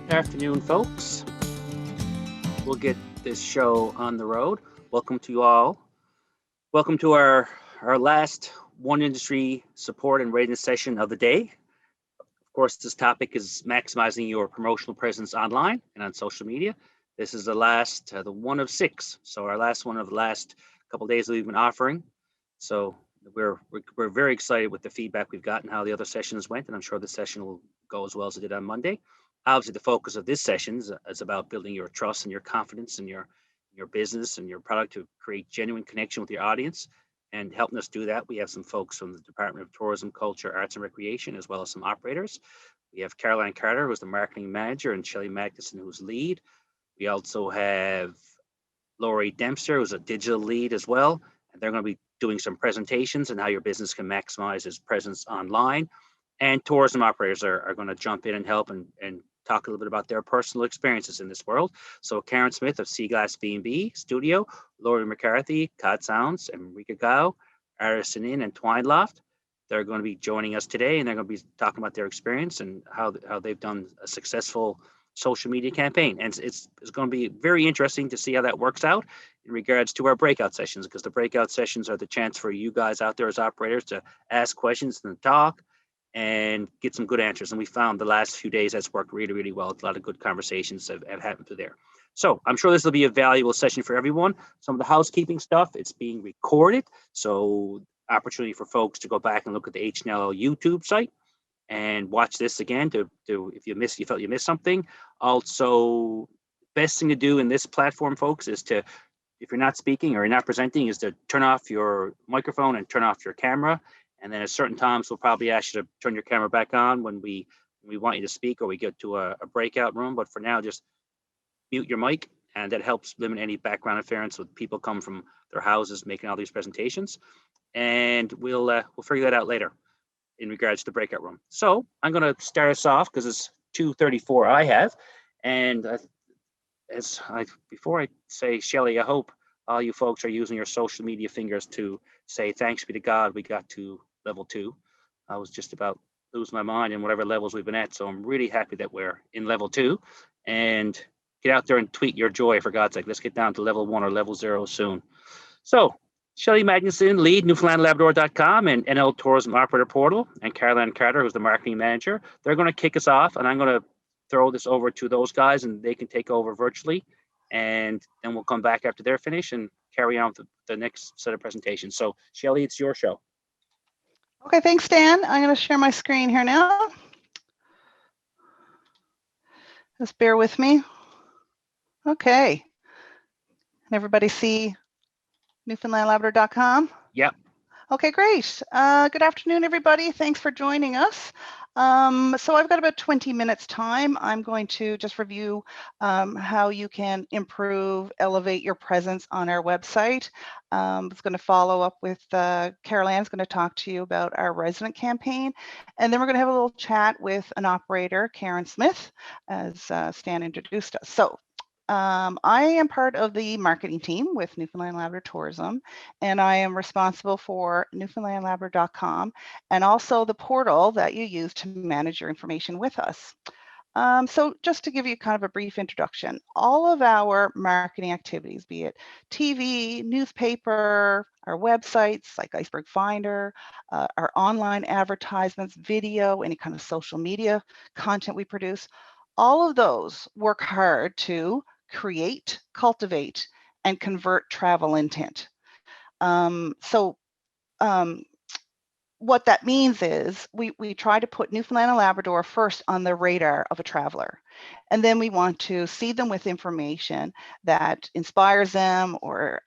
Good afternoon, folks. We'll get this show on the road. Welcome to you all. Welcome to our last One Industry support and readiness session of the day. Of course, this topic is maximizing your promotional presence online and on social media. This is the last, the one of six. So our last one of the last couple of days that we've been offering. So we're very excited with the feedback we've gotten, how the other sessions went, and I'm sure the session will go as well as it did on Monday. Obviously, the focus of this session is about building your trust and your confidence in your business and your product to create genuine connection with your audience. And helping us do that, we have some folks from the Department of Tourism, Culture, Arts, and Recreation, as well as some operators. We have Caroline Carter, who's the marketing manager, and Shelley Magnuson, who's lead. We also have Lori Dempster, who's a digital lead as well. And they're going to be doing some presentations on how your business can maximize its presence online. And tourism operators are going to jump in and help and talk a little bit about their personal experiences in this world. So Karen Smith of Seaglass B&B Studio, Lori McCarthy, Cod Sounds, Enrica Gao, Artisan Inn, and Twine Loft. They're going to be joining us today, and they're going to be talking about their experience and how they've done a successful social media campaign. And it's going to be very interesting to see how that works out in regards to our breakout sessions, because the breakout sessions are the chance for you guys out there as operators to ask questions and talk and get some good answers. And we found the last few days that's worked really, really well. A lot of good conversations have happened through there. So I'm sure this will be a valuable session for everyone. Some of the housekeeping stuff, it's being recorded. So opportunity for folks to go back and look at the HNL YouTube site and watch this again to if you felt you missed something. Also, best thing to do in this platform, folks, is to, if you're not speaking or you're not presenting, is to turn off your microphone and turn off your camera. And then at certain times, we'll probably ask you to turn your camera back on when we want you to speak or we get to a breakout room. But for now, just mute your mic, and that helps limit any background interference with people coming from their houses making all these presentations. And we'll figure that out later in regards to the breakout room. So I'm going to start us off because it's 2:34 I have. And before I say, Shelley, I hope all you folks are using your social media fingers to say, thanks be to God, we got to level 2. I was just about lose my mind in whatever levels we've been at. So I'm really happy that we're in level 2, and get out there and tweet your joy, for God's sake. Let's get down to level 1 or level 0 soon. So Shelley Magnuson, lead NewfoundlandLabrador.com and NL Tourism Operator Portal, and Caroline Carter, who's the marketing manager. They're going to kick us off, and I'm going to throw this over to those guys, and they can take over virtually. And then we'll come back after they're finished and carry on with the next set of presentations. So, Shelley, it's your show. Okay, thanks, Dan. I'm going to share my screen here now. Just bear with me. Okay. Can everybody see NewfoundlandLabrador.com? Yep. Okay, great. Good afternoon, everybody. Thanks for joining us. So I've got about 20 minutes time. I'm going to just review how you can improve, elevate your presence on our website. It's going to follow up with Caroline's going to talk to you about our resident campaign. And then we're going to have a little chat with an operator, Karen Smith, as Stan introduced us. So I am part of the marketing team with Newfoundland Labrador Tourism, and I am responsible for NewfoundlandLabrador.com and also the portal that you use to manage your information with us. So just to give you kind of a brief introduction, all of our marketing activities, be it TV, newspaper, our websites like Iceberg Finder, our online advertisements, video, any kind of social media content we produce, all of those work hard to create, cultivate, and convert travel intent. What that means is we try to put Newfoundland and Labrador first on the radar of a traveler. And then we want to seed them with information that inspires them or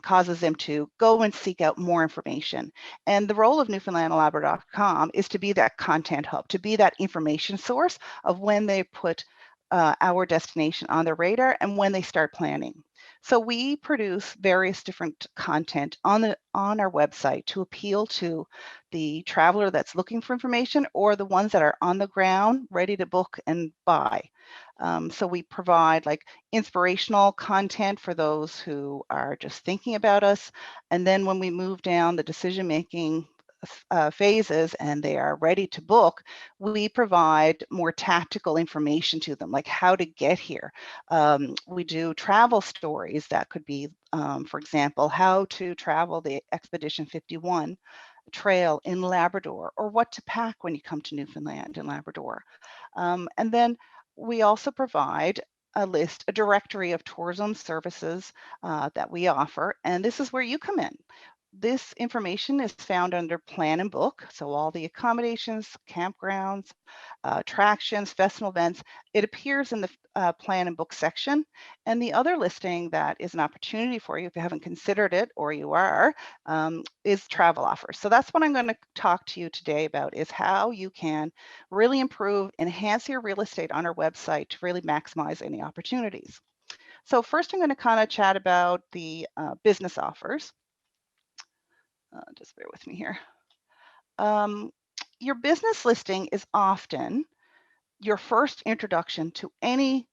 causes them to go and seek out more information. And the role of NewfoundlandLabrador.com is to be that content hub, to be that information source of when they put our destination on their radar and when they start planning. So we produce various different content on our website to appeal to the traveler that's looking for information or the ones that are on the ground ready to book and buy. So we provide like inspirational content for those who are just thinking about us. And then when we move down the decision-making phases and they are ready to book, we provide more tactical information to them, like how to get here. We do travel stories that could be, for example, how to travel the Expedition 51 trail in Labrador, or what to pack when you come to Newfoundland and Labrador. And then we also provide a directory of tourism services that we offer, and this is where you come in. This information is found under Plan and Book, so all the accommodations, campgrounds, attractions, festival events, it appears in the Plan and Book section. And the other listing that is an opportunity for you, if you haven't considered it, or you are, is travel offers. So that's what I'm going to talk to you today about, is how you can really improve, enhance your real estate on our website to really maximize any opportunities. So first I'm going to kind of chat about the business offers. Just bear with me here. Your business listing is often your first introduction to any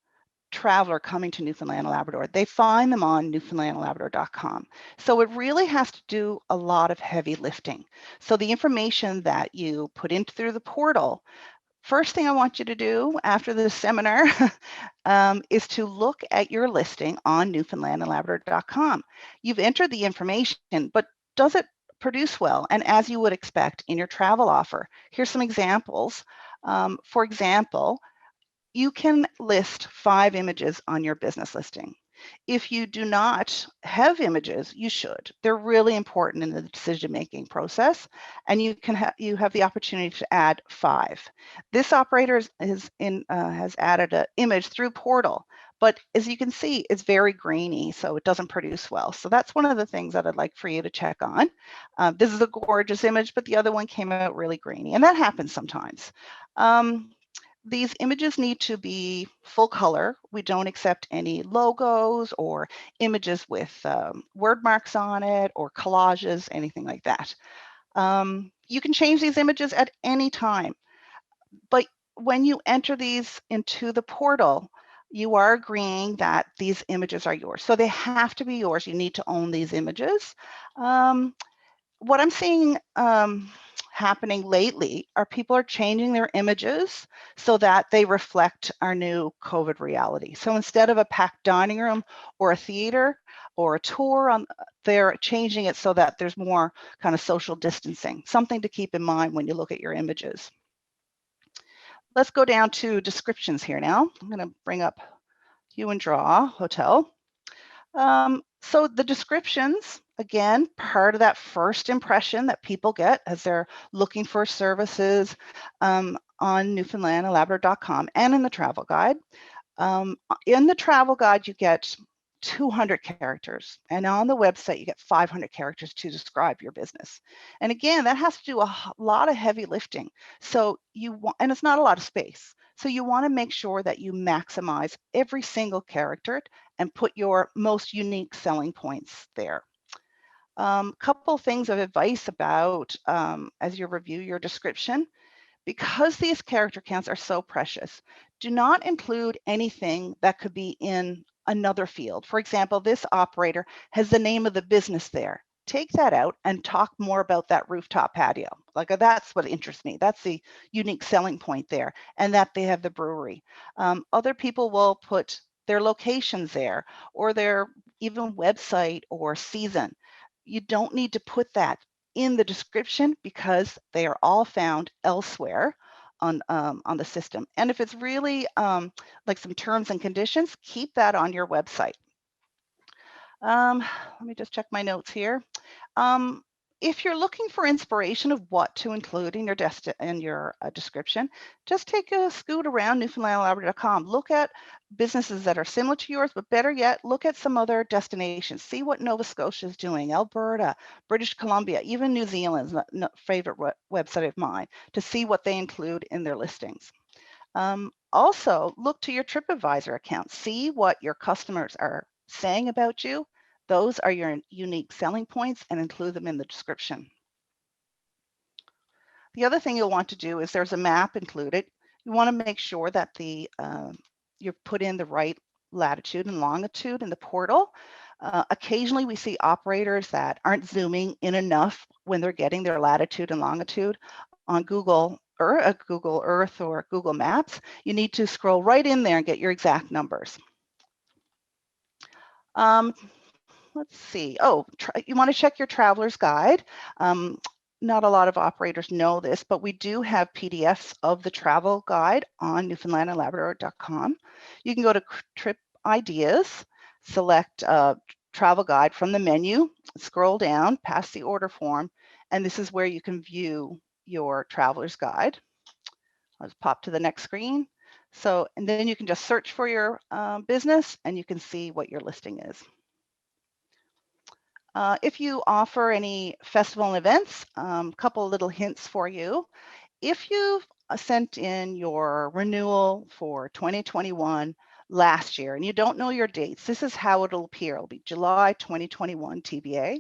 traveler coming to Newfoundland and Labrador. They find them on newfoundlandlabrador.com. So it really has to do a lot of heavy lifting. So the information that you put in through the portal, first thing I want you to do after this seminar is to look at your listing on newfoundlandandlabrador.com. You've entered the information, but does it produce well and as you would expect in your travel offer? Here's some examples. For example, you can list 5 images on your business listing. If you do not have images, you should. They're really important in the decision-making process, and you have the opportunity to add 5. This operator has added an image through Portal, but as you can see, it's very grainy, so it doesn't produce well. So that's one of the things that I'd like for you to check on. This is a gorgeous image, but the other one came out really grainy, and that happens sometimes. These images need to be full color. We don't accept any logos or images with word marks on it or collages, anything like that. You can change these images at any time, but when you enter these into the portal, you are agreeing that these images are yours. So they have to be yours. You need to own these images. What I'm seeing happening lately are people are changing their images so that they reflect our new COVID reality. So instead of a packed dining room or a theater or a tour, they're changing it so that there's more kind of social distancing, something to keep in mind when you look at your images. Let's go down to descriptions here now. I'm going to bring up Hue and Draw Hotel. So the descriptions, again, part of that first impression that people get as they're looking for services on newfoundlandandlabrador.com and in the travel guide. In the travel guide, you get 200 characters, and on the website, you get 500 characters to describe your business. And again, that has to do a lot of heavy lifting. So and it's not a lot of space. So you want to make sure that you maximize every single character and put your most unique selling points there. Couple things of advice about as you review your description. Because these character counts are so precious, do not include anything that could be in another field. For example, this operator has the name of the business there. Take that out and talk more about that rooftop patio. Like that's what interests me. That's the unique selling point there, and that they have the brewery. Other people will put their locations there or their even website or season. You don't need to put that in the description because they are all found elsewhere on the system. And if it's really like some terms and conditions, keep that on your website. Let me just check my notes here. If you're looking for inspiration of what to include in your description, just take a scoot around newfoundlandlabrador.com. Look at businesses that are similar to yours, but better yet, look at some other destinations. See what Nova Scotia is doing, Alberta, British Columbia, even New Zealand's a favorite website of mine, to see what they include in their listings. Also, look to your TripAdvisor account. See what your customers are saying about you. Those are your unique selling points and include them in the description. The other thing you'll want to do is there's a map included. You want to make sure that you put in the right latitude and longitude in the portal. Occasionally we see operators that aren't zooming in enough when they're getting their latitude and longitude on Google Earth or Google Maps. You need to scroll right in there and get your exact numbers. Let's see. Oh, you want to check your traveler's guide. Not a lot of operators know this, but we do have PDFs of the travel guide on newfoundlandandlabrador.com. You can go to Trip Ideas, select travel guide from the menu, scroll down past the order form, and this is where you can view your traveler's guide. Let's pop to the next screen. So, and then you can just search for your business and you can see what your listing is. If you offer any festival and events, couple little hints for you. If you've sent in your renewal for 2021 last year and you don't know your dates, this is how it'll appear. It'll be July 2021 TBA.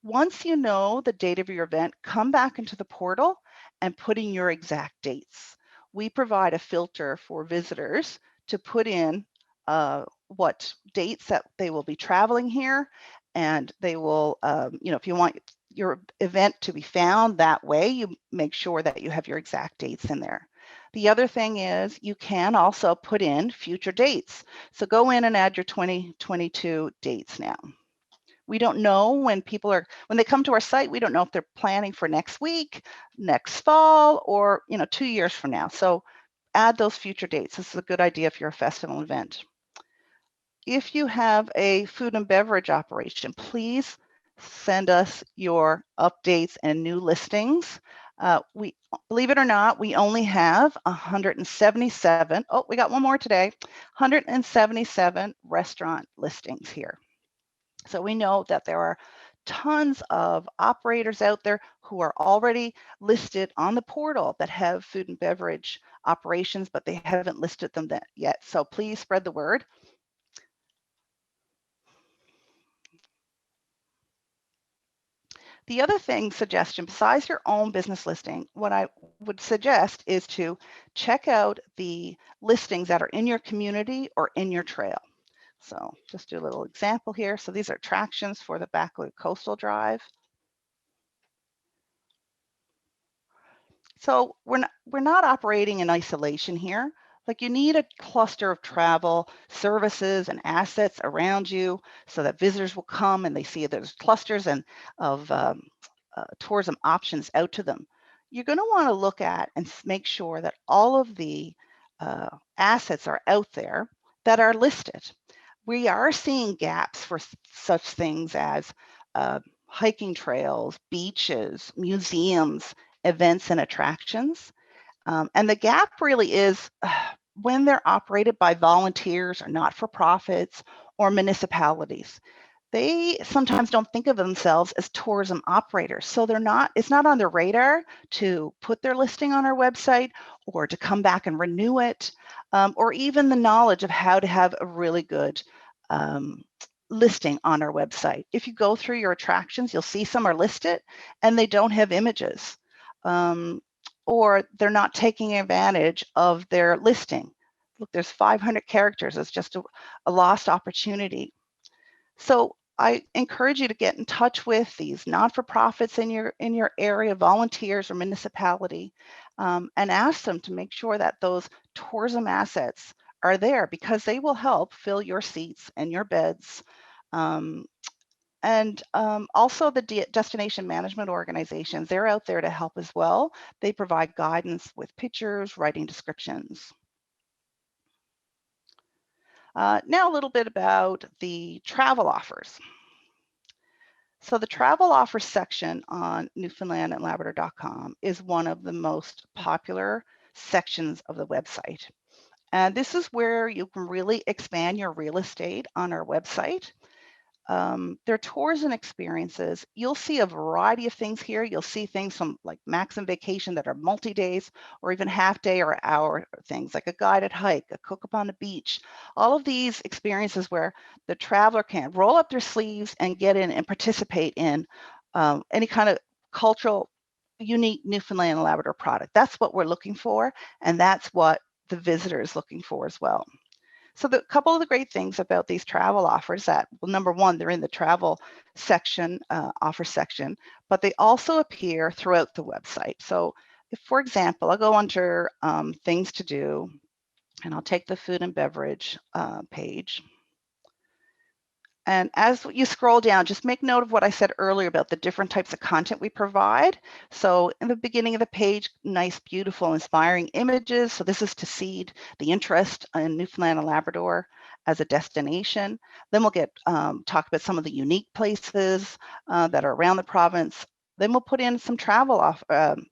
Once you know the date of your event, come back into the portal and put in your exact dates. We provide a filter for visitors to put in what dates that they will be traveling here, and they will, if you want your event to be found that way, you make sure that you have your exact dates in there. The other thing is you can also put in future dates. So go in and add your 2022 dates now. We don't know when when they come to our site, we don't know if they're planning for next week, next fall, or 2 years from now. So add those future dates. This is a good idea if you're a festival event. If you have a food and beverage operation, please send us your updates and new listings. We, believe it or not, we only have 177. Oh, we got one more today. 177 restaurant listings here. So we know that there are tons of operators out there who are already listed on the portal that have food and beverage operations, but they haven't listed them yet. So please spread the word. The other suggestion, besides your own business listing, what I would suggest is to check out the listings that are in your community or in your trail. So just do a little example here. So these are attractions for the Backwood Coastal Drive. So we're not operating in isolation here. Like, you need a cluster of travel services and assets around you so that visitors will come and they see there's clusters and of tourism options out to them. You're going to want to look at and make sure that all of the assets are out there that are listed. We are seeing gaps for such things as hiking trails, beaches, museums, events and attractions. And the gap really is when they're operated by volunteers or not-for-profits or municipalities. They sometimes don't think of themselves as tourism operators. So it's not on their radar to put their listing on our website or to come back and renew it, or even the knowledge of how to have a really good listing on our website. If you go through your attractions, you'll see some are listed and they don't have images, or they're not taking advantage of their listing. Look, there's 500 characters. It's just a lost opportunity. So I encourage you to get in touch with these not-for-profits in your area, volunteers or municipality, and ask them to make sure that those tourism assets are there, because they will help fill your seats and your beds. Also the destination management organizations, they're out there to help as well. They provide guidance with pictures, writing descriptions. Now a little bit about the travel offers. So the travel offers section on newfoundlandandlabrador.com is one of the most popular sections of the website. And this is where you can really expand your real estate on our website. Their tours and experiences, you'll see a variety of things here. You'll see things from like Maxim Vacation that are multi-days or even half-day or hour things, like a guided hike, a cook-up on the beach. All of these experiences where the traveler can roll up their sleeves and get in and participate in any kind of cultural, unique Newfoundland and Labrador product. That's what we're looking for, and that's what the visitor is looking for as well. So the couple of the great things about these travel offers that, well, number one, they're in the travel section, offer section, but they also appear throughout the website. So if, for example, I'll go under things to do, and I'll take the food and beverage page. And as you scroll down, just make note of what I said earlier about the different types of content we provide. So in the beginning of the page, nice, beautiful, inspiring images. So this is to seed the interest in Newfoundland and Labrador as a destination. Then we'll get talk about some of the unique places that are around the province. Then we'll put in some travel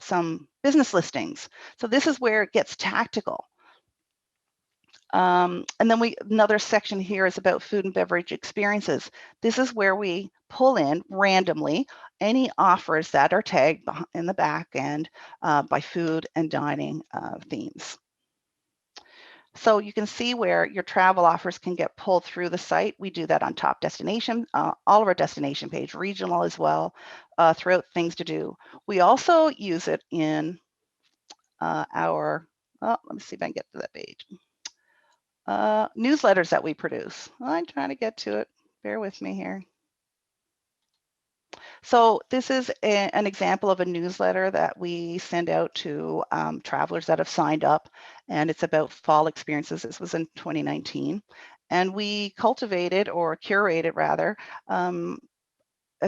some business listings. So this is where it gets tactical. And then another section here is about food and beverage experiences. This is where we pull in randomly any offers that are tagged in the back end by food and dining themes. So you can see where your travel offers can get pulled through the site. We do that on top destination, all of our destination page, regional as well, throughout things to do. We also use it in our, let me see if I can get to that page. Newsletters that we produce. I'm trying to get to it. Bear with me here. So this is an example of a newsletter that we send out to travelers that have signed up, and it's about fall experiences. This was in 2019, and we cultivated, or curated rather,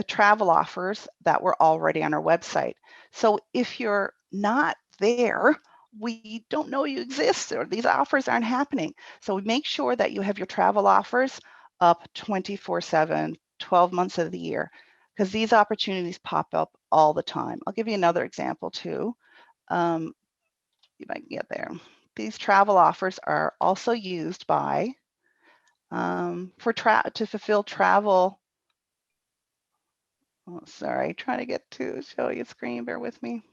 travel offers that were already on our website. So if you're not there, we don't know you exist, or these offers aren't happening. So we make sure that you have your travel offers up 24/7, 12 months of the year, because these opportunities pop up all the time. I'll give you another example too. If I can get there. These travel offers are also used by to fulfill travel. Oh, sorry, trying to get to show you a screen. Bear with me.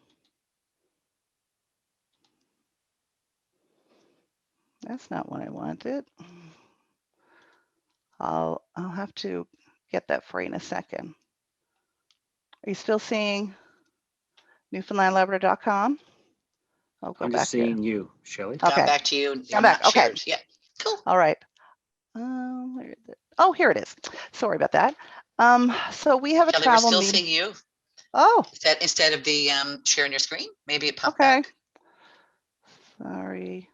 That's not what I wanted. I'll have to get that for you in a second. Are you still seeing newfoundlandlabrador.com? I'll go I'm back just seeing you, Shelley. Okay. Got back to you. I'm back. Okay. Shared. Yeah. Cool. All right. Where is it? Oh, here it is. Sorry about that. So we have a Shelley, travel we're still meeting. seeing you. Oh. Instead of the sharing your screen, maybe it popped Okay. back. Sorry.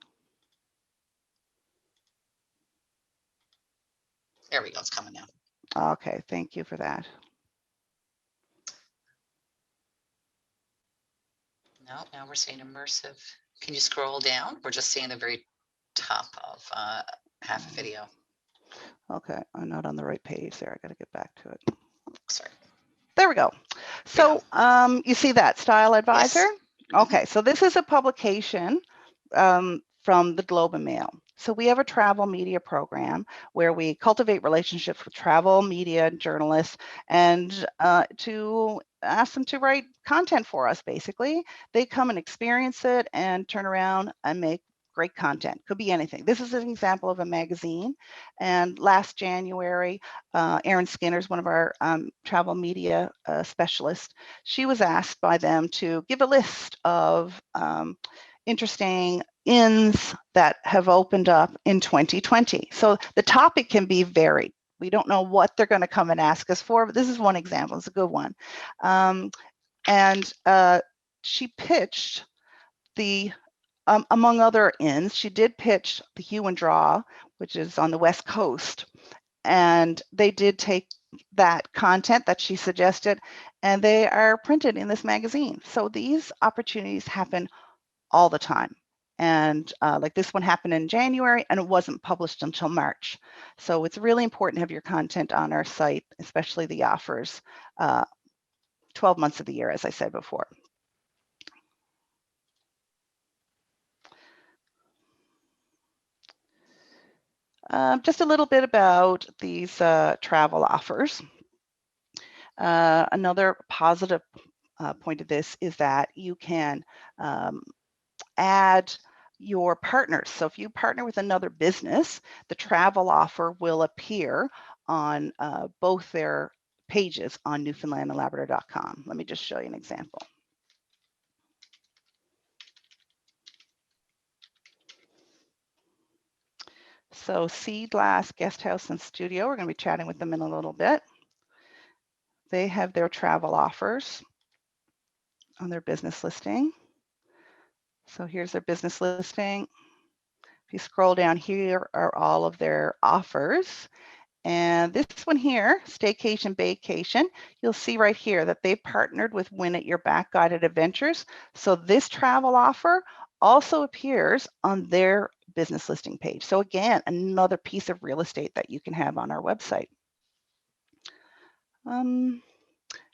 There we go. It's coming now. Okay. Thank you for that. No, now we're seeing immersive. Can you scroll down? We're just seeing the very top of half a video. Okay, I'm not on the right page there. I got to get back to it. Sorry. There we go. So you see that Style Advisor? Yes. Okay, so this is a publication from the Globe and Mail. So we have a travel media program where we cultivate relationships with travel media journalists and to ask them to write content for us, basically. They come and experience it and turn around and make great content. Could be anything. This is an example of a magazine. And last January, Erin Skinner is one of our travel media specialists. She was asked by them to give a list of interesting inns that have opened up in 2020. So the topic can be varied. We don't know what they're going to come and ask us for, but this is one example. It's a good one. And she pitched the, among other inns, she did pitch the Hue and Draw, which is on the West Coast. And they did take that content that she suggested, and they are printed in this magazine. So these opportunities happen all the time. And like this one happened in January and it wasn't published until March. So it's really important to have your content on our site, especially the offers, 12 months of the year, as I said before. Just a little bit about these travel offers. Another positive point of this is that you can add your partners. So if you partner with another business, the travel offer will appear on both their pages on newfoundlandandlabrador.com. Let me just show you an example. So Sea Glass Guest House and Studio, we're going to be chatting with them in a little bit. They have their travel offers on their business listing. So here's their business listing. If you scroll down, here are all of their offers. And this one here, Staycation Vacation, you'll see right here that they partnered with Win at Your Back Guided Adventures. So this travel offer also appears on their business listing page. So again, another piece of real estate that you can have on our website.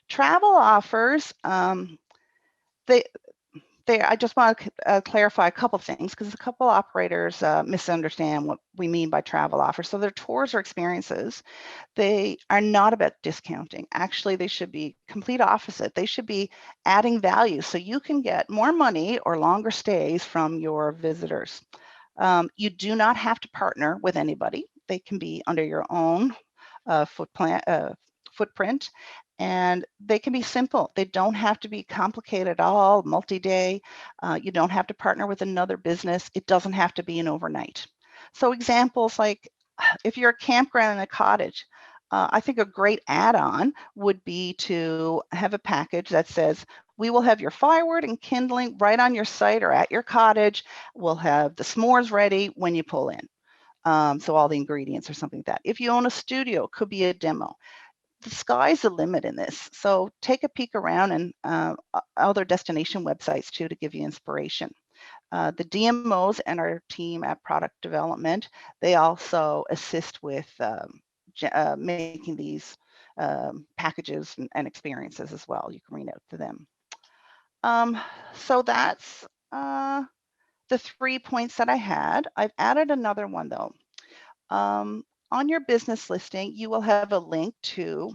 Travel offers, I just want to clarify a couple things because a couple operators misunderstand what we mean by travel offers. So their tours or experiences, they are not about discounting. Actually, they should be complete opposite. They should be adding value so you can get more money or longer stays from your visitors. You do not have to partner with anybody. They can be under your own footprint, and they can be simple. They don't have to be complicated at all, multi-day. You don't have to partner with another business. It doesn't have to be an overnight. So examples like if you're a campground and a cottage, I think a great add-on would be to have a package that says, we will have your firewood and kindling right on your site or at your cottage. We'll have the s'mores ready when you pull in. So all the ingredients or something like that. If you own a studio, it could be a demo. The sky's the limit in this. So take a peek around and other destination websites too to give you inspiration. The DMOs and our team at product development, they also assist with making these packages and experiences as well. You can reach out to them. So that's the 3 points that I had. I've added another one though. On your business listing, you will have a link to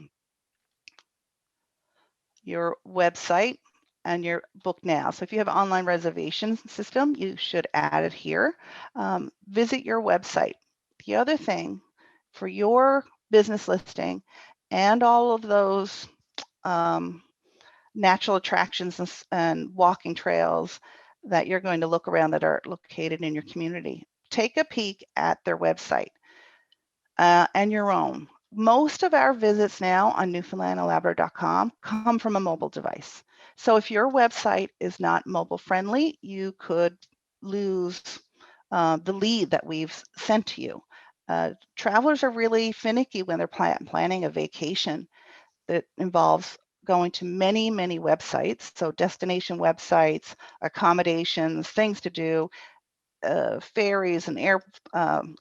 your website and your book now. So if you have an online reservation system, you should add it here. Visit your website. The other thing for your business listing and all of those natural attractions and walking trails that you're going to look around that are located in your community, take a peek at their website and your own. Most of our visits now on newfoundlandandlabrador.com come from a mobile device. So if your website is not mobile friendly, you could lose the lead that we've sent to you. Travelers are really finicky when they're planning a vacation that involves going to many, many websites. So destination websites, accommodations, things to do, ferries and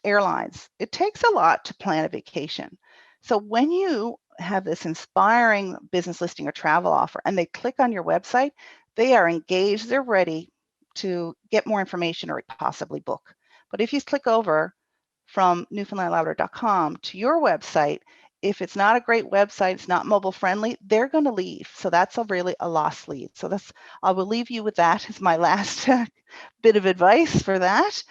airlines. It takes a lot to plan a vacation. So when you have this inspiring business listing or travel offer and they click on your website, they are engaged, they're ready to get more information or possibly book. But if you click over from newfoundlandlabrador.com to your website, if it's not a great website, it's not mobile friendly, they're going to leave. So that's really a lost lead. So I will leave you with that as my last bit of advice for that.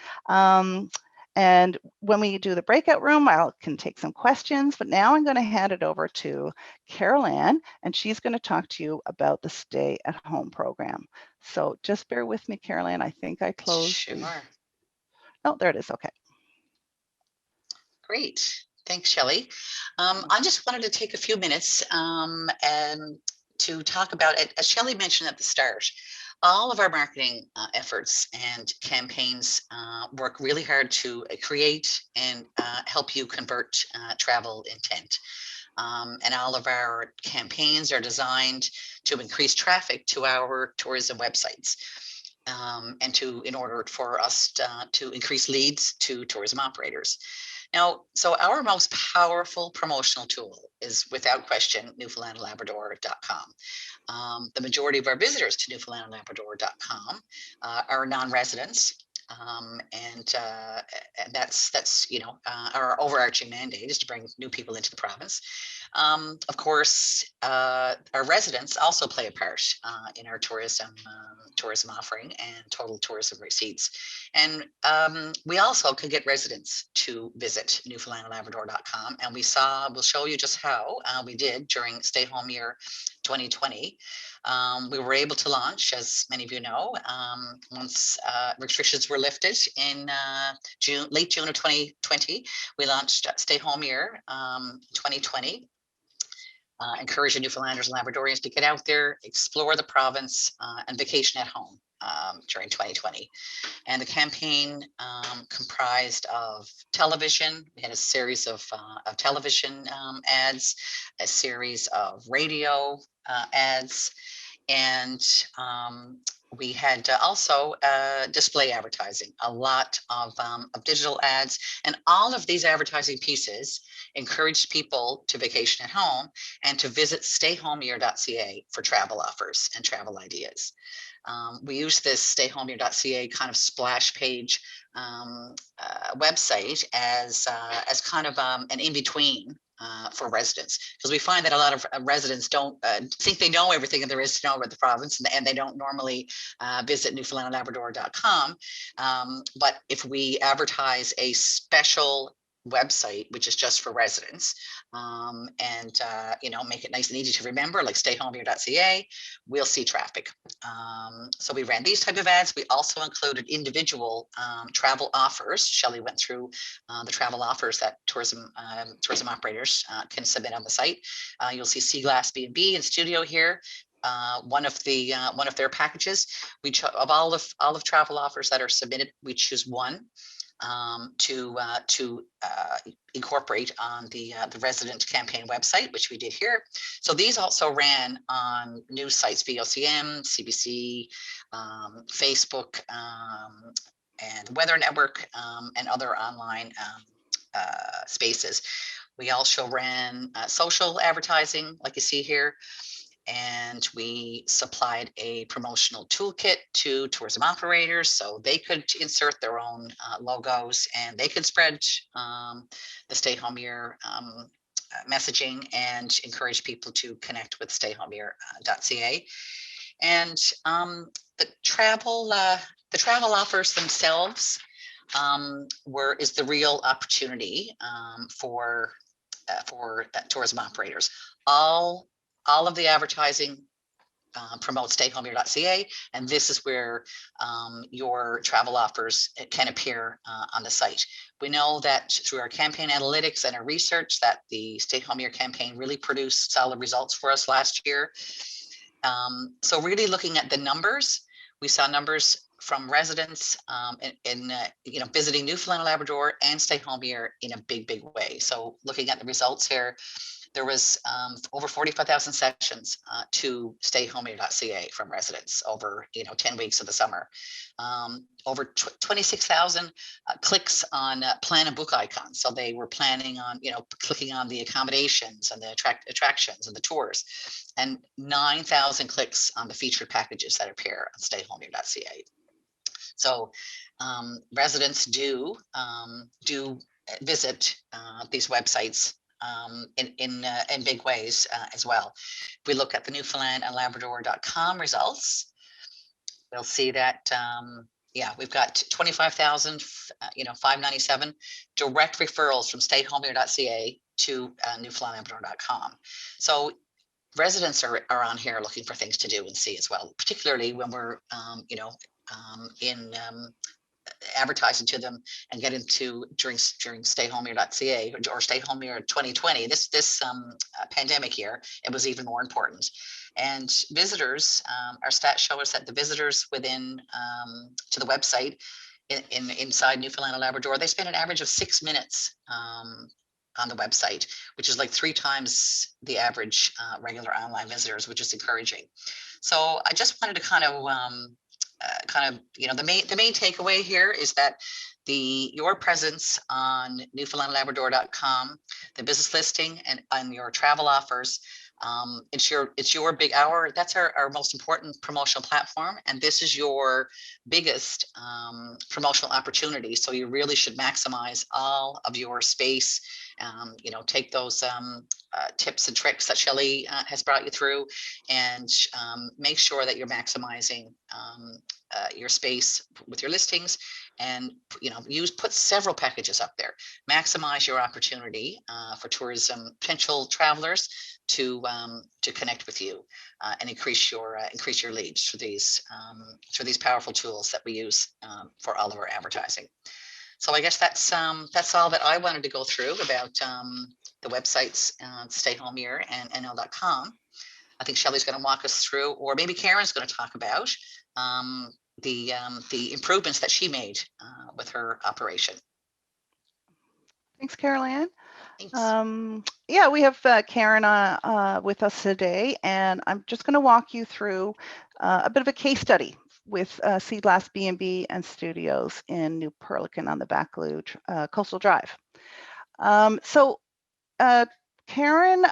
And when we do the breakout room, I can take some questions, but now I'm going to hand it over to Carol Ann, and she's going to talk to you about the Stay at Home program. So just bear with me, Carol Ann. I think I closed. Sure. Oh, there it is. Okay. Great. Thanks, Shelley. I just wanted to take a few minutes and to talk about, as Shelley mentioned at the start, all of our marketing efforts and campaigns work really hard to create and help you convert travel intent. And all of our campaigns are designed to increase traffic to our tourism websites. And in order for us to increase leads to tourism operators. Now, so our most powerful promotional tool is without question newfoundlandandlabrador.com. The majority of our visitors to newfoundlandandlabrador.com are non-residents. And that's our overarching mandate is to bring new people into the province. Of course, our residents also play a part in our tourism offering and total tourism receipts. And we also could get residents to visit newfoundlandandlabrador.com, and we'll show you just how we did during stay home year 2020. We were able to launch, as many of you know, once restrictions were lifted in late June of 2020. We launched Stay Home Year 2020. Encouraging Newfoundlanders and Labradorians to get out there, explore the province, and vacation at home during 2020. And the campaign comprised of television. We had a series of television ads, a series of radio ads, and we had also display advertising, a lot of digital ads, and all of these advertising pieces encouraged people to vacation at home and to visit stayhomeyear.ca for travel offers and travel ideas. We use this stayhomeyear.ca kind of splash page website as kind of an in-between for residents, because we find that a lot of residents don't think they know everything there is to know about the province, and they don't normally visit newfoundlandandlabrador.com. But if we advertise a special website, which is just for residents, and make it nice and easy to remember, like stayhomeyear.ca, we'll see traffic. So we ran these type of ads. We also included individual travel offers. Shelley went through the travel offers that tourism operators can submit on the site. You'll see Sea Glass B&B and Studio here. One of their packages. We of all of travel offers that are submitted, we choose one to incorporate on the resident campaign website, which we did here. So these also ran on news sites, VOCM, CBC, Facebook, and Weather Network, and other online spaces. We also ran social advertising, like you see here. And we supplied a promotional toolkit to tourism operators so they could insert their own logos, and they could spread the Stay Home Year messaging and encourage people to connect with stayhomeyear.ca. And the travel offers themselves is the real opportunity for tourism operators. All of the advertising promotes stayhomeyear.ca, and this is where your travel offers can appear on the site. We know that through our campaign analytics and our research that the Stay Home Year campaign really produced solid results for us last year. So really looking at the numbers, we saw numbers from residents in visiting Newfoundland and Labrador and Stay Home Year in a big way. So looking at the results here, there was over 45,000 sessions to stayhomeyear.ca from residents over 10 weeks of the summer. Over 26,000 clicks on plan and book icons. So they were planning on clicking on the accommodations and the attractions and the tours, and 9,000 clicks on the featured packages that appear on stayhomeyear.ca. So residents do visit these websites in big ways as well. If we look at the Newfoundland and Labrador.com results, we'll see that we've got 25,597 direct referrals from stayhomeyear.ca to newfoundlandlabrador.com. So residents are on here looking for things to do and see as well, particularly when we're in advertising to them and get into during stayhomeyear.ca or Stay Home Year 2020, this pandemic year, it was even more important. And visitors, our stats show us that the visitors within to the website inside Newfoundland and Labrador, they spend an average of 6 minutes on the website, which is like 3 times the average regular online visitors, which is encouraging. So I just wanted to kind of the main takeaway here is that your presence on newfoundlandlabrador.com, the business listing and on your travel offers, it's your big hour. That's our most important promotional platform, and this is your biggest promotional opportunity. So you really should maximize all of your space take those tips and tricks that Shelley has brought you through, and make sure that you're maximizing your space with your listings, and put several packages up there. Maximize your opportunity for tourism potential travelers to connect with you, and increase your leads through these powerful tools that we use for all of our advertising. So I guess that's all that I wanted to go through about the websites, Stay Home Year and NL.com. I think Shelley's going to walk us through, or maybe Karen's going to talk about the improvements that she made with her operation. Thanks, Caroline. Thanks. Yeah, we have Karen with us today, and I'm just going to walk you through a bit of a case study with Sea Glass B&B and Studios in New Perlican on the Bacaloo Coastal Drive. So Karen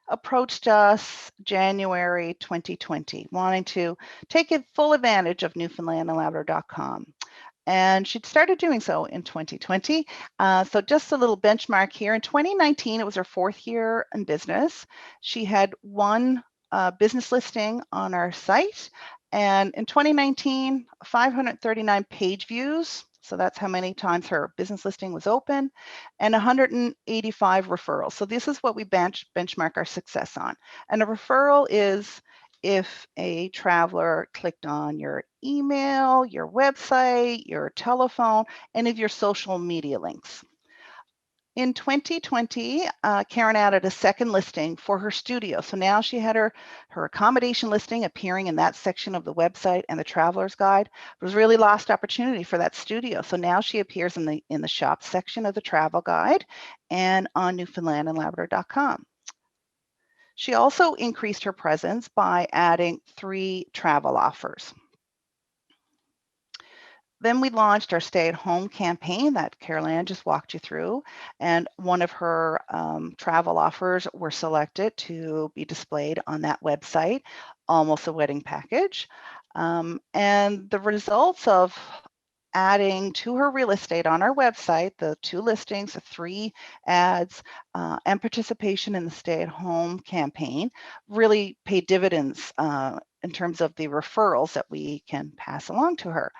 approached us January 2020, wanting to take full advantage of Newfoundland and Labrador.com. And she'd started doing so in 2020. So just a little benchmark here. In 2019, it was her 4th year in business. She had 1 business listing on our site. And in 2019, 539 page views. So that's how many times her business listing was open, and 185 referrals. So this is what we benchmark our success on. And a referral is if a traveler clicked on your email, your website, your telephone, any of your social media links. In 2020, Karen added a 2nd listing for her studio. So now she had her accommodation listing appearing in that section of the website and the traveler's guide. It was really lost opportunity for that studio. So now she appears in the shop section of the travel guide and on Newfoundland and Labrador.com. She also increased her presence by adding 3 travel offers. Then we launched our stay-at-home campaign that Caroline just walked you through, and one of her travel offers were selected to be displayed on that website, Almost a Wedding Package. And the results of adding to her real estate on our website, the 2 listings, the 3 ads, and participation in the stay-at-home campaign really paid dividends in terms of the referrals that we can pass along to her.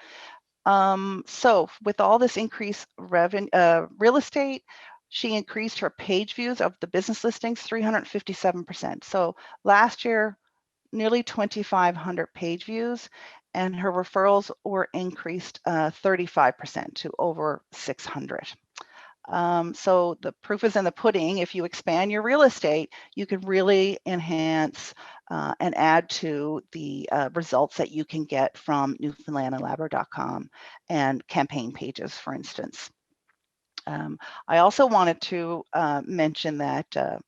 So with all this increased real estate, she increased her page views of the business listings 357%. So last year, nearly 2,500 page views, and her referrals were increased 35% to over 600. So the proof is in the pudding. If you expand your real estate, you can really enhance and add to the results that you can get from Newfoundland and Labrador.com and campaign pages, for instance. I also wanted to mention that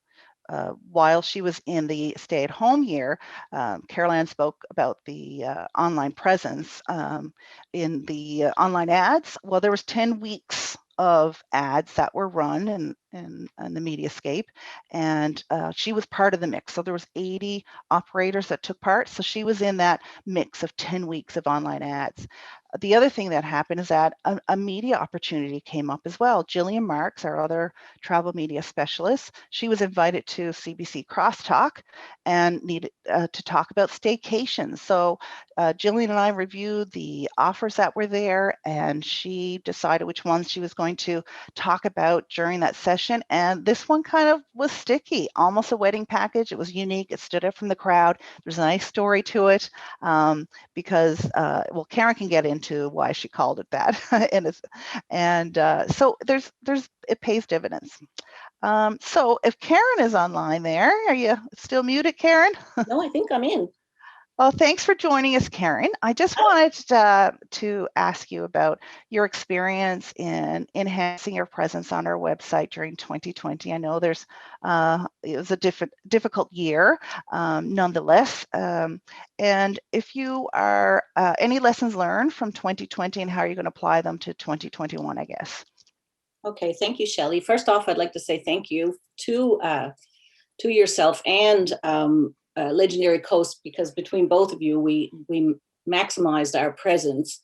while she was in the stay-at-home year, Caroline spoke about the online presence in the online ads. Well, there was 10 weeks of ads that were run in the Mediascape, and she was part of the mix. So there was 80 operators that took part. So she was in that mix of 10 weeks of online ads. The other thing that happened is that a media opportunity came up as well. Jillian Marks, our other travel media specialist, she was invited to CBC Crosstalk and needed to talk about staycations. So Jillian and I reviewed the offers that were there, and she decided which ones she was going to talk about during that session. And this one kind of was sticky, Almost a Wedding Package. It was unique. It stood out from the crowd. There's a nice story to it because, well, Karen can get into why she called it that. So it pays dividends. So if Karen is online there, are you still muted, Karen? No, I think I'm in. Well, thanks for joining us, Karen. I just wanted to ask you about your experience in enhancing your presence on our website during 2020. I know it was a difficult year, nonetheless. And if you are any lessons learned from 2020 and how you're going to apply them to 2021, I guess. Okay, thank you, Shelley. First off, I'd like to say thank you to yourself and Legendary Coast, because between both of you, we maximized our presence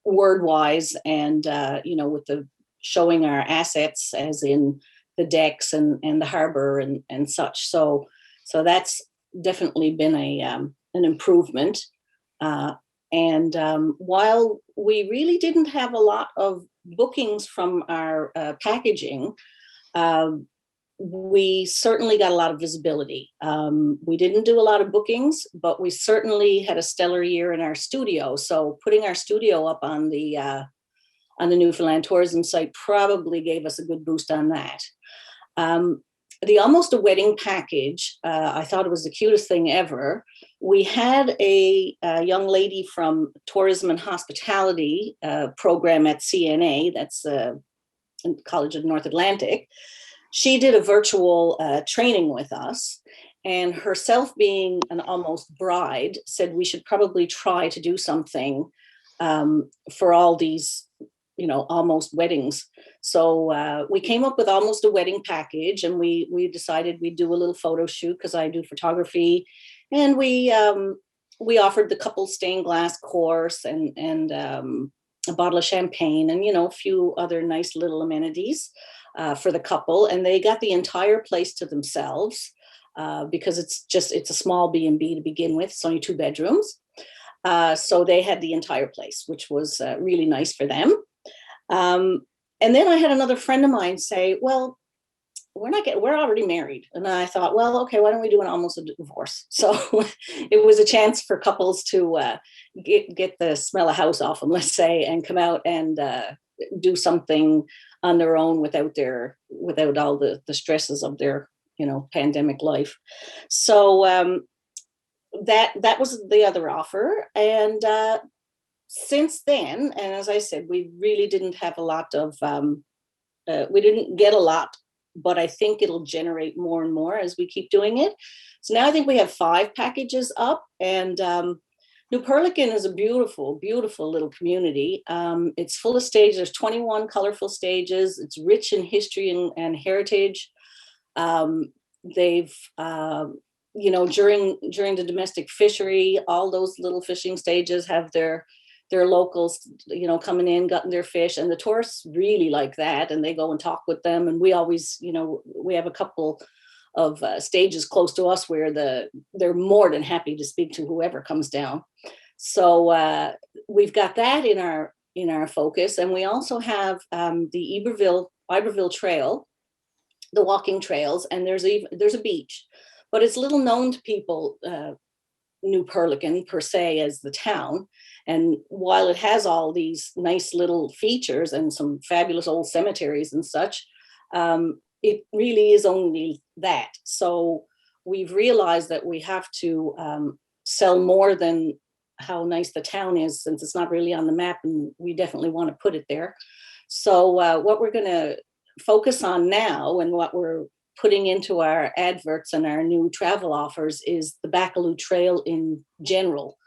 word-wise, and with the showing our assets, as in the decks and the harbor and such. So that's definitely been an improvement. And while we really didn't have a lot of bookings from our packaging, we certainly got a lot of visibility. We didn't do a lot of bookings, but we certainly had a stellar year in our studio. So putting our studio up on the Newfoundland tourism site probably gave us a good boost on that. The Almost a Wedding package, I thought it was the cutest thing ever. We had a young lady from Tourism and Hospitality program at CNA, that's in College of North Atlantic. She did a virtual training with us, and herself being an almost bride said we should probably try to do something for all these, almost weddings. So we came up with Almost a Wedding package, and we decided we'd do a little photo shoot because I do photography, and we offered the couple stained glass course and a bottle of champagne and a few other nice little amenities for the couple, and they got the entire place to themselves because it's a small B&B to begin with. It's only 2 bedrooms. So they had the entire place, which was really nice for them. And then I had another friend of mine say, well, we're already married. And I thought, well, okay, why don't we do an almost a divorce? So it was a chance for couples to get the smell of house off them, let's say, and come out and do something on their own without all the stresses of their, pandemic life. So that was the other offer. And since then, and as I said, we really didn't have a lot of, we didn't get a lot, but I think it'll generate more and more as we keep doing it. So now I think we have 5 packages up, and New Perlican is a beautiful, beautiful little community. It's full of stages. There's 21 colorful stages. It's rich in history and heritage. They've, during the domestic fishery, all those little fishing stages have their locals, coming in, gutting their fish, and the tourists really like that, and they go and talk with them. And we always, we have a couple of stages close to us where they're more than happy to speak to whoever comes down. So we've got that in our focus, and we also have the Iberville Trail, the walking trails, and there's a beach, but it's little known to people. New Perlican per se as the town, and while it has all these nice little features and some fabulous old cemeteries and such, it really is only that. So we've realized that we have to sell more than how nice the town is, since it's not really on the map, and we definitely want to put it there. So what we're going to focus on now, and what we're putting into our adverts and our new travel offers, is the Baccaloo Trail in general.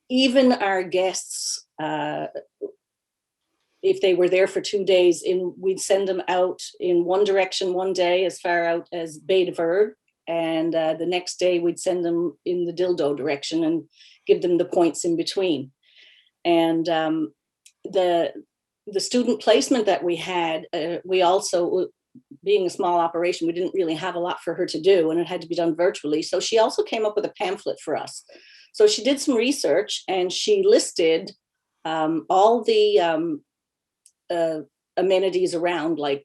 Even our guests, if they were there for 2 days, we'd send them out in one direction one day, as far out as Bay de Verde, and the next day we'd send them in the Dildo direction and give them the points in between. And the student placement that we had, we also, being a small operation, we didn't really have a lot for her to do, and it had to be done virtually. So she also came up with a pamphlet for us. So she did some research, and she listed all the amenities around, like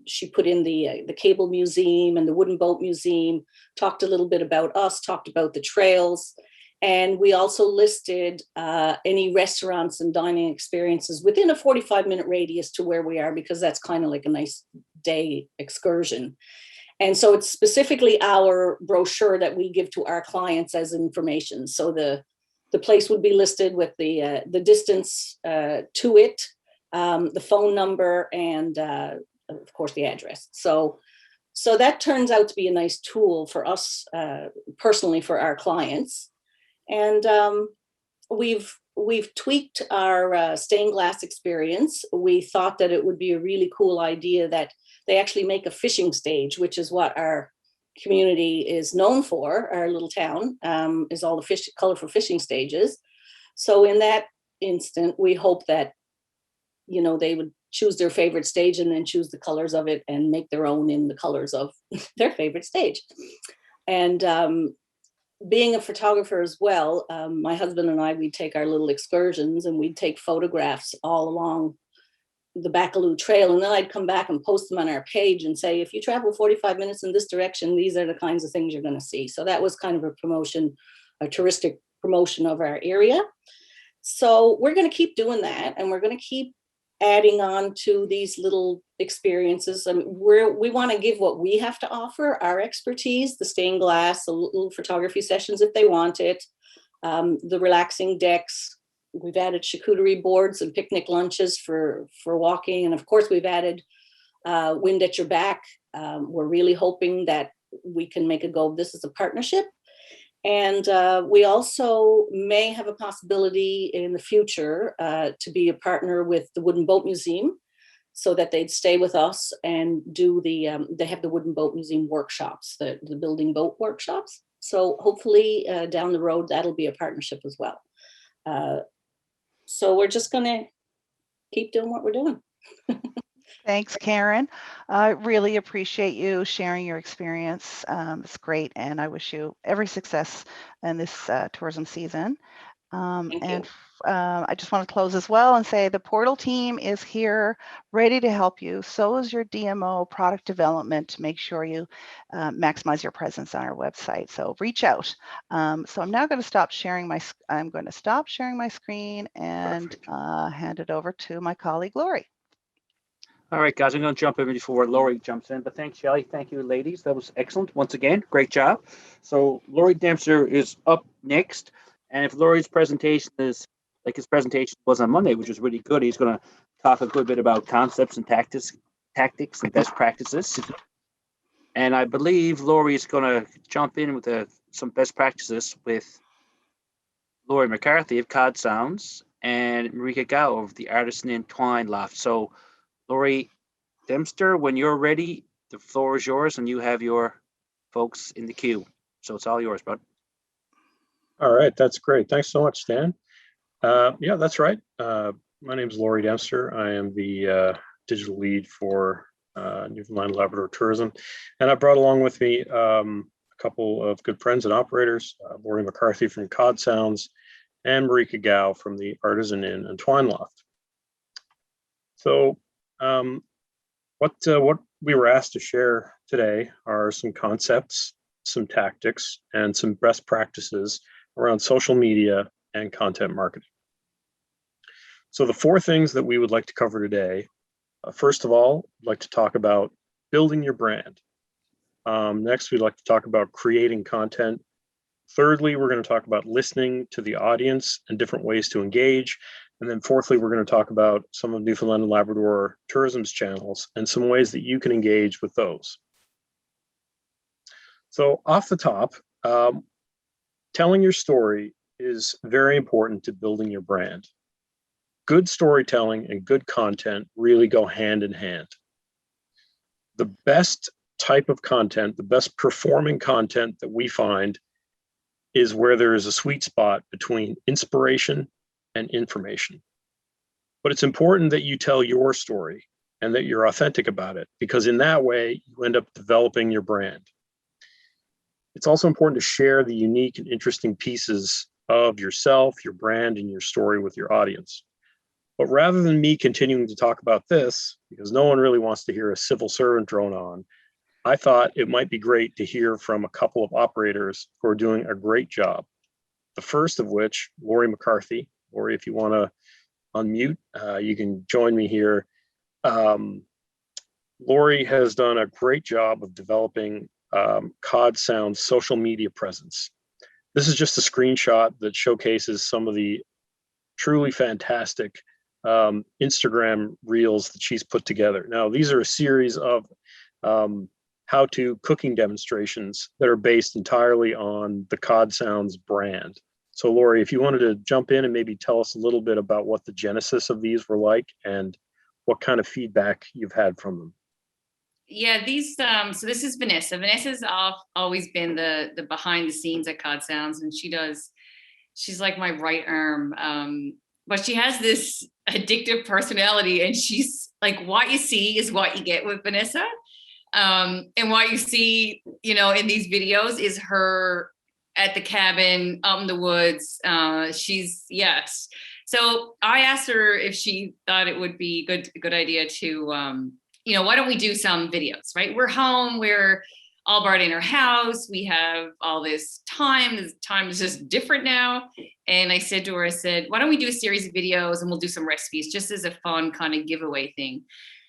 she put in the Cable Museum and the Wooden Boat Museum, talked a little bit about us, talked about the trails. And we also listed any restaurants and dining experiences within a 45-minute radius to where we are, because that's kind of like a nice day excursion. And so it's specifically our brochure that we give to our clients as information. So the place would be listed with the distance to it, the phone number, and of course the address. So that turns out to be a nice tool for us personally, for our clients. And we've tweaked our stained glass experience. We thought that it would be a really cool idea that they actually make a fishing stage, which is what our community is known for. Our little town is all the colorful fishing stages. So in that instant, we hope that you know, they would choose their favorite stage and then choose the colors of it and make their own in the colors of their favorite stage. And being a photographer as well, my husband and I, we'd take our little excursions and we'd take photographs all along the Bacaloo Trail. And then I'd come back and post them on our page and say, if you travel 45 minutes in this direction, these are the kinds of things you're going to see. So that was kind of a promotion, a touristic promotion of our area. So we're going to keep doing that, and we're going to keep adding on to these little experiences. And we want to give what we have to offer, our expertise, the stained glass, the little photography sessions if they want it, the relaxing decks. We've added charcuterie boards and picnic lunches for walking. And of course, we've added wind at your back. We're really hoping that we can make a go of this as a partnership. And we also may have a possibility in the future to be a partner with the Wooden Boat Museum, so that they'd stay with us and do they have the Wooden Boat Museum workshops, the building boat workshops. So hopefully down the road, that'll be a partnership as well. So we're just gonna keep doing what we're doing. Thanks, Karen. I really appreciate you sharing your experience. It's great, and I wish you every success in this tourism season. Thank you. I just want to close as well and say the portal team is here ready to help you. So is your DMO product development to make sure you maximize your presence on our website. So reach out. So I'm now going to stop sharing my screen and hand it over to my colleague, Lori. All right, guys, I'm going to jump in before Lori jumps in, but thanks, Shelley. Thank you, ladies. That was excellent. Once again, great job. So Lori Dempster is up next. And if Lori's presentation is like his presentation was on Monday, which was really good, he's going to talk a good bit about concepts and tactics and best practices. And I believe Lori is going to jump in with some best practices with Lori McCarthy of Cod Sounds and Marika Gao of the Artisan in Twine Loft. So Lori Dempster, when you're ready, the floor is yours and you have your folks in the queue. So it's all yours, bud. All right, that's great. Thanks so much, Stan. Yeah, that's right. My name is Lori Dempster. I am the digital lead for Newfoundland Labrador Tourism. And I brought along with me a couple of good friends and operators, Lori McCarthy from Cod Sounds and Marika Gao from the Artisan Inn and Twine Loft. So what we were asked to share today are some concepts, some tactics, and some best practices around social media and content marketing. So the four things that we would like to cover today, first of all, I'd like to talk about building your brand. Next, we'd like to talk about creating content. Thirdly, we're going to talk about listening to the audience and different ways to engage. And then fourthly, we're going to talk about some of Newfoundland and Labrador Tourism's channels and some ways that you can engage with those. So off the top, telling your story is very important to building your brand. Good storytelling and good content really go hand in hand. The best type of content, the best performing content that we find is where there is a sweet spot between inspiration and information. But it's important that you tell your story and that you're authentic about it, because in that way you end up developing your brand. It's also important to share the unique and interesting pieces of yourself, your brand, and your story with your audience. But rather than me continuing to talk about this, because no one really wants to hear a civil servant drone on, I thought it might be great to hear from a couple of operators who are doing a great job. The first of which, Lori McCarthy. Lori, if you want to unmute, you can join me here. Lori has done a great job of developing Cod Sound's social media presence. This is just a screenshot that showcases some of the truly fantastic Instagram reels that she's put together. Now, these are a series of how-to cooking demonstrations that are based entirely on the Cod Sounds brand. So Lori, if you wanted to jump in and maybe tell us a little bit about what the genesis of these were like and what kind of feedback you've had from them. Yeah, these, so this is Vanessa. Vanessa's always been the behind the scenes at Cod Sounds, and she's like my right arm. but she has this addictive personality, and she's like, what you see is what you get with Vanessa. And what you see, you know, in these videos is her at the cabin out in the woods. Yes. So I asked her if she thought it would be a good idea to, you know, why don't we do some videos, right? We're home, we're all brought in our house, we have all this time. This time is just different now. And I said to her, I said, why don't we do a series of videos and we'll do some recipes just as a fun kind of giveaway thing.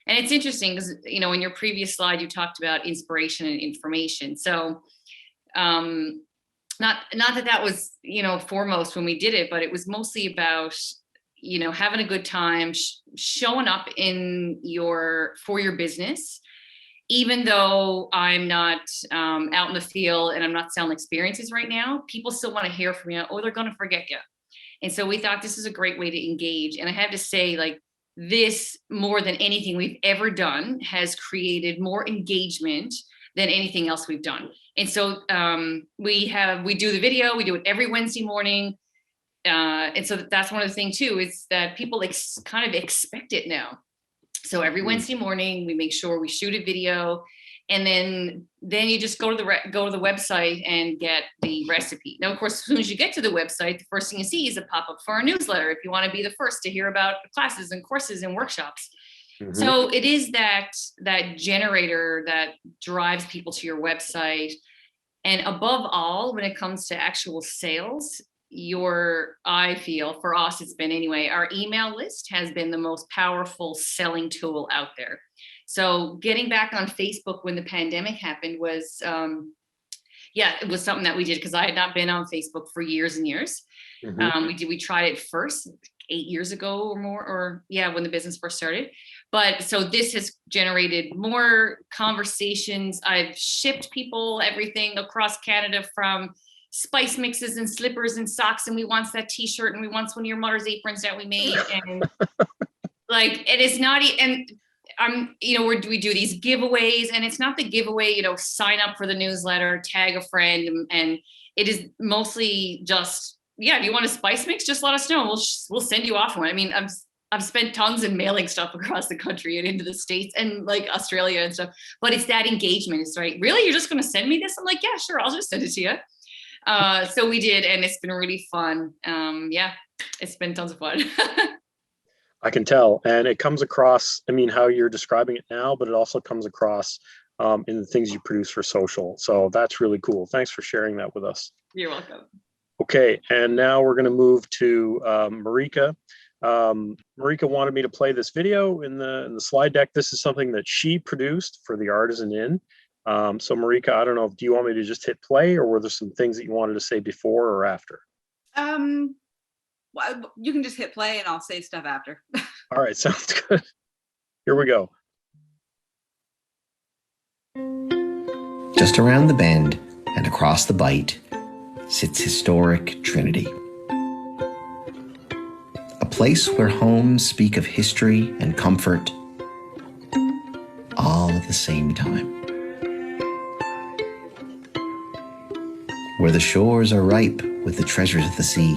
And it's interesting because, you know, in your previous slide, you talked about inspiration and information. So not that was, you know, foremost when we did it, but it was mostly about, you know, having a good time, showing up for your business. Even though I'm not out in the field and I'm not selling experiences right now, people still want to hear from you, or they're going to forget you. And so we thought this is a great way to engage. And I have to say, like, this, more than anything we've ever done, has created more engagement than anything else we've done. And so we do the video, we do it every Wednesday morning. And so that's one of the things too, is that people kind of expect it now. So every Wednesday morning, we make sure we shoot a video, and then you just go to the website and get the recipe. Now, of course, as soon as you get to the website, the first thing you see is a pop-up for our newsletter if you want to be the first to hear about classes and courses and workshops. Mm-hmm. So it is that generator that drives people to your website. And above all, when it comes to actual sales, I feel, for us, it's been anyway, our email list has been the most powerful selling tool out there. So getting back on Facebook when the pandemic happened was, it was something that we did because I had not been on Facebook for years and years. Mm-hmm. We tried it first 8 years ago or more, when the business first started. But so this has generated more conversations. I've shipped people everything across Canada, from spice mixes and slippers and socks, and we want that t-shirt, and we want one of your mother's aprons that we made, and like, it is not, and you know, we do these giveaways, and it's not the giveaway, you know, sign up for the newsletter, tag a friend, and it is mostly just, if you want a spice mix, just let us know, we'll send you off one. I mean, I've spent tons in mailing stuff across the country and into the States and like Australia and stuff, but it's that engagement. It's right, really, you're just going to send me this? I'm like, yeah, sure, I'll just send it to you. So we did, and it's been really fun. It's been tons of fun. I can tell. And it comes across, I mean, how you're describing it now, but it also comes across in the things you produce for social. So that's really cool. Thanks for sharing that with us. You're welcome. Okay. And now we're going to move to Marika. Marika wanted me to play this video in the slide deck. This is something that she produced for the Artisan Inn. So Marika, I don't know, do you want me to just hit play, or were there some things that you wanted to say before or after? Well, you can just hit play and I'll say stuff after. All right, sounds good. Here we go. Just around the bend and across the bight sits historic Trinity. A place where homes speak of history and comfort all at the same time. Where the shores are ripe with the treasures of the sea.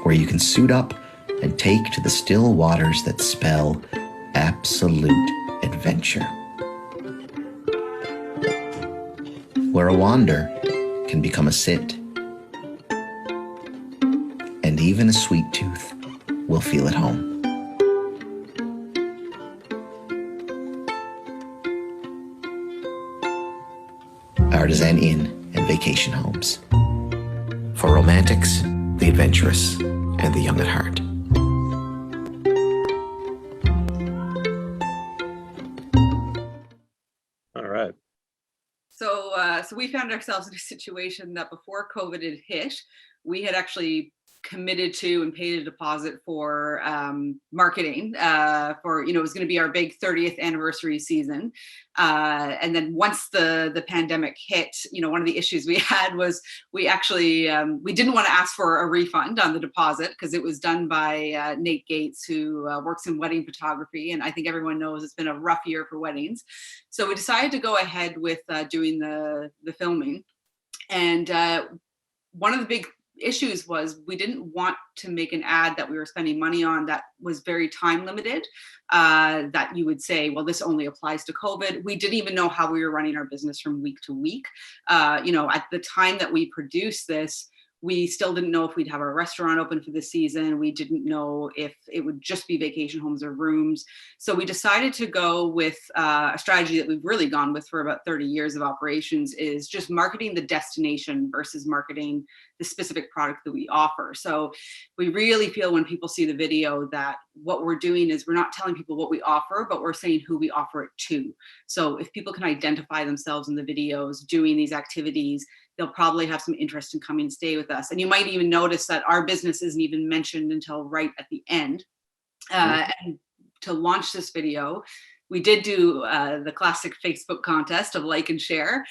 Where you can suit up and take to the still waters that spell absolute adventure. Where a wander can become a sit. And even a sweet tooth will feel at home. Artisan Inn and Vacation Homes. For romantics, the adventurous, and the young at heart. All right. So we found ourselves in a situation that before COVID had hit, we had actually committed to and paid a deposit for marketing for, you know, it was going to be our big 30th anniversary season. And then once the pandemic hit, you know, one of the issues we had was we actually, we didn't want to ask for a refund on the deposit because it was done by Nate Gates, who works in wedding photography. And I think everyone knows it's been a rough year for weddings. So we decided to go ahead with doing the filming. And one of the big issues was we didn't want to make an ad that we were spending money on that was very time limited, that you would say, well, this only applies to COVID. We didn't even know how we were running our business from week to week. You know, at the time that we produced this, we still didn't know if we'd have our restaurant open for the season. We didn't know if it would just be vacation homes or rooms. So we decided to go with a strategy that we've really gone with for about 30 years of operations, is just marketing the destination versus marketing the specific product that we offer. So we really feel when people see the video that what we're doing is we're not telling people what we offer, but we're saying who we offer it to. So if people can identify themselves in the videos doing these activities, they'll probably have some interest in coming and stay with us. And you might even notice that our business isn't even mentioned until right at the end. And to launch this video, we did do the classic Facebook contest of like and share.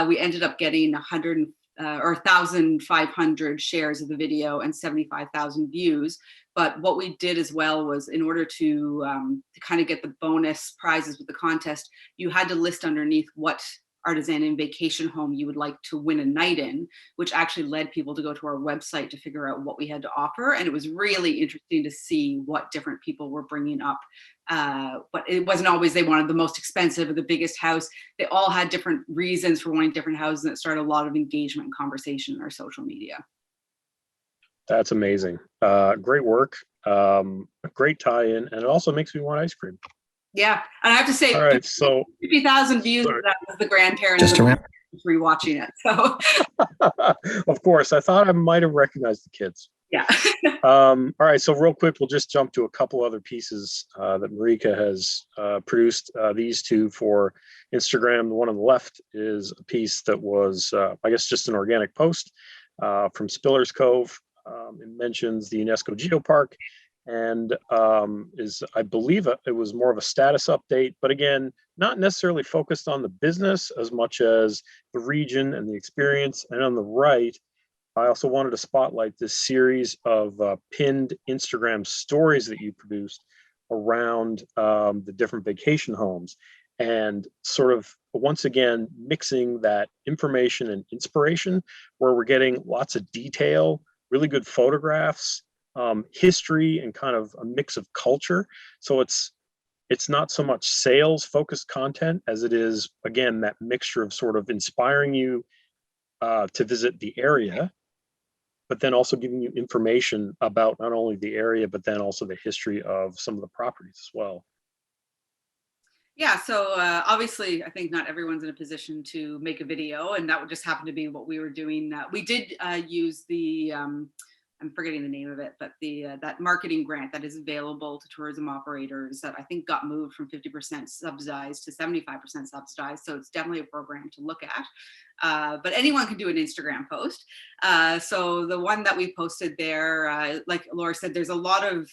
We ended up getting 1,500 shares of the video and 75,000 views. But what we did as well was, in order to kind of get the bonus prizes with the contest, you had to list underneath what artisan and vacation home you would like to win a night in, which actually led people to go to our website to figure out what we had to offer. And it was really interesting to see what different people were bringing up. But it wasn't always they wanted the most expensive or the biggest house. They all had different reasons for wanting different houses, and it started a lot of engagement and conversation in our social media. That's amazing. Great work. A great tie-in, and it also makes me want ice cream. Yeah, and I have to say, all right, so 50,000 views. Sorry. That was the grandparents just around rewatching it. So, of course, I thought I might have recognized the kids. Yeah. All right, so real quick, we'll just jump to a couple other pieces that Marika has produced. These two for Instagram. The one on the left is a piece that was, I guess, just an organic post from Spiller's Cove. It mentions the UNESCO Geopark, and is, I believe, it was more of a status update, but again, not necessarily focused on the business as much as the region and the experience. And on the right, I also wanted to spotlight this series of pinned Instagram stories that you produced around the different vacation homes, and sort of once again mixing that information and inspiration, where we're getting lots of detail, really good photographs, history, and kind of a mix of culture. So it's not so much sales focused content as it is, again, that mixture of sort of inspiring you to visit the area, but then also giving you information about not only the area, but then also the history of some of the properties as well. Yeah, so obviously, I think not everyone's in a position to make a video, and that would just happen to be what we were doing. We did use the, I'm forgetting the name of it, but the that marketing grant that is available to tourism operators that I think got moved from 50% subsidized to 75% subsidized. So it's definitely a program to look at. But anyone can do an Instagram post. So the one that we posted there, like Laura said, there's a lot of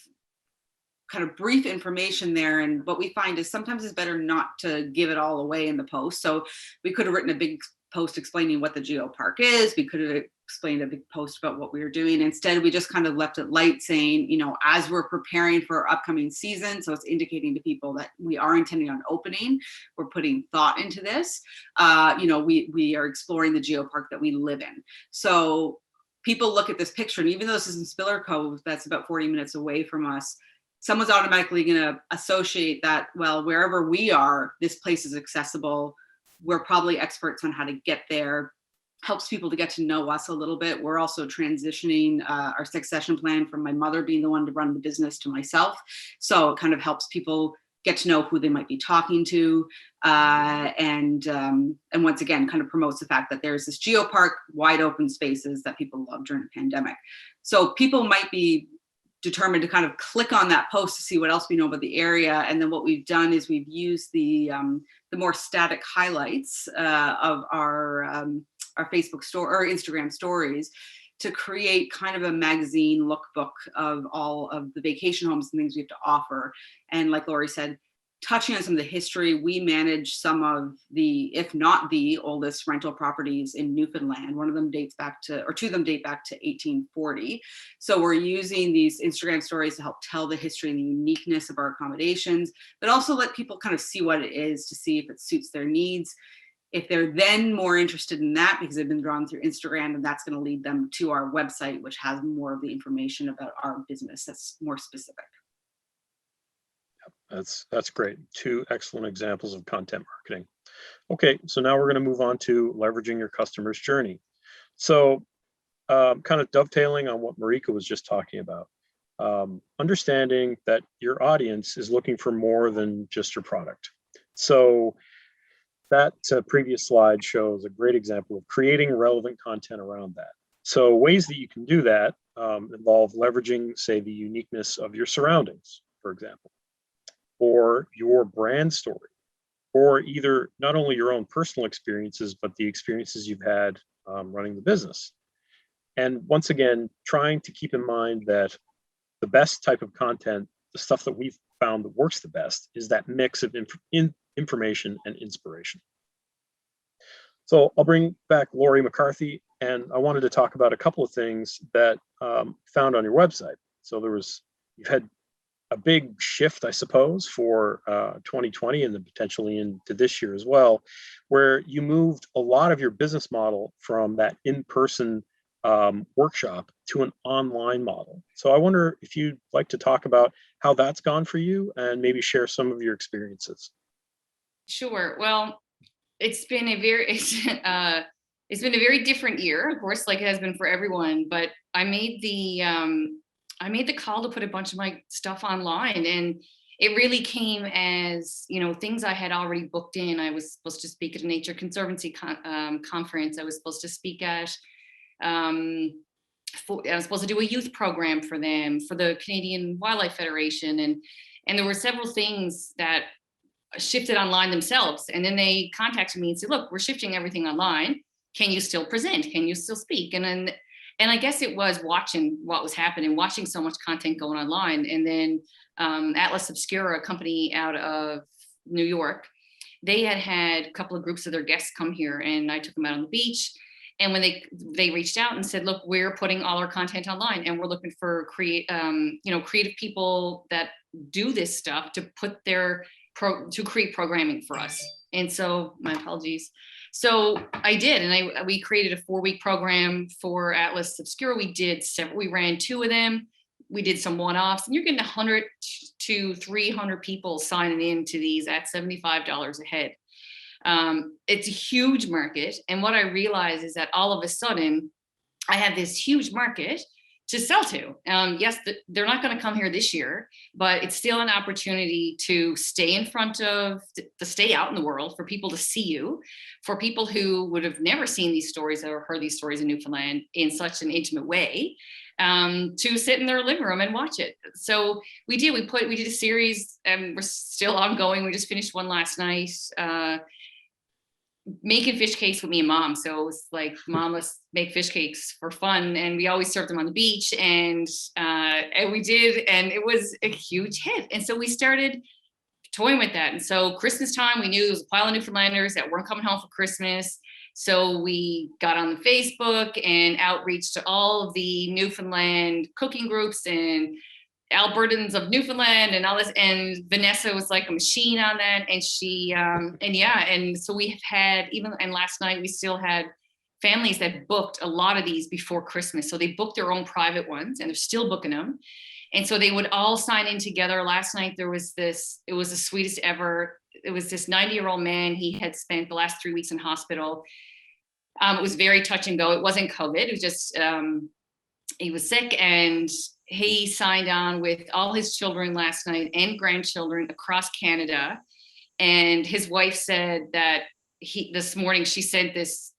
kind of brief information there, and what we find is sometimes it's better not to give it all away in the post. So we could have written a big post explaining what the geopark is. We could have explained a big post about what we were doing. Instead, we just kind of left it light, saying, you know, as we're preparing for our upcoming season, so it's indicating to people that we are intending on opening, we're putting thought into this. You know, we are exploring the geopark that we live in. So people look at this picture, and even though this is in Spiller Cove, that's about 40 minutes away from us, someone's automatically going to associate that, well, wherever we are, this place is accessible. We're probably experts on how to get there. Helps people to get to know us a little bit. We're also transitioning our succession plan from my mother being the one to run the business to myself. So it kind of helps people get to know who they might be talking to. And once again, kind of promotes the fact that there's this geopark, wide open spaces that people love during the pandemic. So people might be determined to kind of click on that post to see what else we know about the area. And then what we've done is we've used the more static highlights of our Facebook store or Instagram stories to create kind of a magazine lookbook of all of the vacation homes and things we have to offer. And like Lori said, touching on some of the history, we manage some of the, if not the oldest rental properties in Newfoundland. One of them dates back to, or two of them date back to 1840. So we're using these Instagram stories to help tell the history and the uniqueness of our accommodations, but also let people kind of see what it is to see if it suits their needs. If they're then more interested in that because they've been drawn through Instagram, then that's going to lead them to our website, which has more of the information about our business that's more specific. That's great. Two excellent examples of content marketing. Okay, so now we're going to move on to leveraging your customer's journey. So kind of dovetailing on what Marika was just talking about, understanding that your audience is looking for more than just your product. So that previous slide shows a great example of creating relevant content around that. So ways that you can do that involve leveraging, say, the uniqueness of your surroundings, for example, or your brand story, or either not only your own personal experiences, but the experiences you've had running the business. And once again, trying to keep in mind that the best type of content, the stuff that we've found that works the best, is that mix of information and inspiration. So I'll bring back Lori McCarthy, and I wanted to talk about a couple of things that found on your website. So you've had a big shift, I suppose, for 2020 and then potentially into this year as well, where you moved a lot of your business model from that in-person workshop to an online model. So I wonder if you'd like to talk about how that's gone for you and maybe share some of your experiences. Sure. Well, it's been a very different year, of course, like it has been for everyone. But I made the call to put a bunch of my stuff online, and it really came as, things I had already booked in. I was supposed to speak at a Nature Conservancy conference. I was supposed to speak at. I was supposed to do a youth program for them, for the Canadian Wildlife Federation, and there were several things that shifted online themselves. And then they contacted me and said, look, we're shifting everything online. Can you still present? Can you still speak? And I guess it was watching what was happening, watching so much content going online. And then Atlas Obscura, a company out of New York, they had a couple of groups of their guests come here, and I took them out on the beach. And when they reached out and said, look, we're putting all our content online, and we're looking for creative people that do this stuff to put to create programming for us. And so, my apologies. So I did, and we created a 4-week program for Atlas Obscura. We ran 2 of them. We did some one-offs, and you're getting 100 to 300 people signing into these at $75 a head. It's a huge market. And what I realized is that all of a sudden I had this huge market to sell to. Yes, they're not going to come here this year, but it's still an opportunity to stay in front of, to stay out in the world, for people to see you, for people who would have never seen these stories or heard these stories in Newfoundland in such an intimate way, to sit in their living room and watch it. So we did a series, and we're still ongoing. We just finished one last night, making fish cakes with me and Mom. So it was like, Mom, let's make fish cakes for fun. And we always served them on the beach, and we did, and it was a huge hit. And so we started toying with that. And so Christmas time, we knew there was a pile of Newfoundlanders that weren't coming home for Christmas. So we got on the Facebook and outreach to all of the Newfoundland cooking groups and Albertans of Newfoundland and all this. And Vanessa was like a machine on that. And she, and so we have had, and last night we still had families that booked a lot of these before Christmas. So they booked their own private ones, and they're still booking them. And so they would all sign in together. Last night it was the sweetest ever. It was this 90-year-old man. He had spent the last 3 weeks in hospital. It was very touch and go. It wasn't COVID. It was just, he was sick, and he signed on with all his children last night and grandchildren across Canada. And his wife said that this morning she sent this,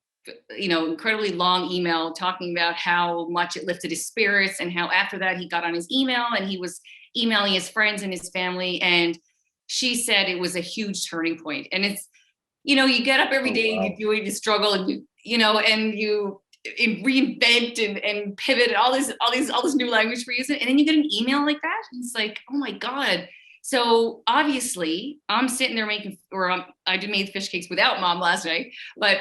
incredibly long email talking about how much it lifted his spirits, and how after that he got on his email and he was emailing his friends and his family. And she said it was a huge turning point. And it's, you get up every day, and you do it, you struggle, and you reinvent and pivot and all this new language we're using, and then you get an email like that, and it's like, oh my God. So obviously I'm sitting there I made fish cakes without Mom last night, but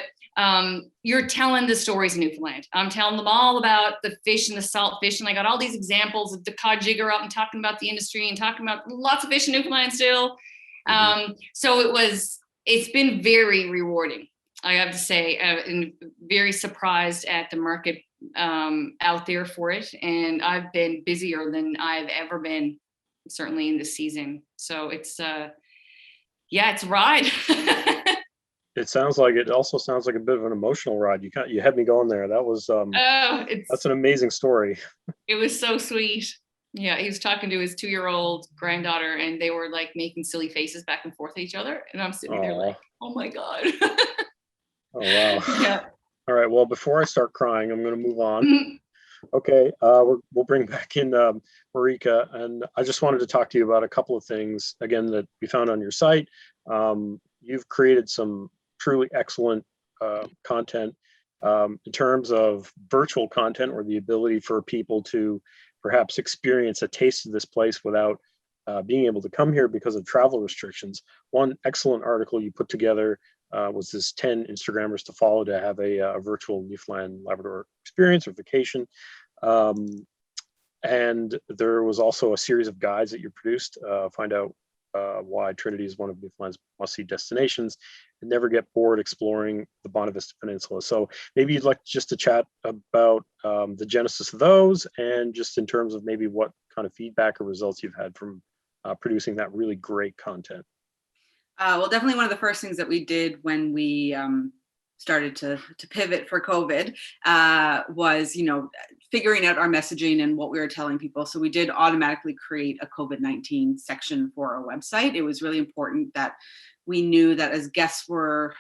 you're telling the stories in Newfoundland. I'm telling them all about the fish and the salt fish, and I got all these examples of the cod jigger out and talking about the industry and talking about lots of fish in Newfoundland still. So it's been very rewarding. I have to say, I'm very surprised at the market out there for it. And I've been busier than I've ever been, certainly in this season. So it's, it's a ride. It also sounds like a bit of an emotional ride. You had me going there. That was, that's an amazing story. It was so sweet. Yeah, he was talking to his 2-year-old granddaughter, and they were like making silly faces back and forth at each other. And I'm sitting there like, oh my God. Oh, wow. Yeah. All right. Well, before I start crying, I'm going to move on. Okay. We'll bring back in Marika. And I just wanted to talk to you about a couple of things, again, that we found on your site. You've created some truly excellent content in terms of virtual content, or the ability for people to perhaps experience a taste of this place without being able to come here because of travel restrictions. One excellent article you put together was this 10 Instagrammers to follow to have a virtual Newfoundland Labrador experience or vacation. And there was also a series of guides that you produced, find out why Trinity is one of Newfoundland's must-see destinations, and never get bored exploring the Bonavista Peninsula. So maybe you'd like just to chat about the genesis of those, and just in terms of maybe what kind of feedback or results you've had from producing that really great content. Well, definitely one of the first things that we did when we started to pivot for COVID was, figuring out our messaging and what we were telling people. So we did automatically create a COVID-19 section for our website. It was really important that we knew that as guests were,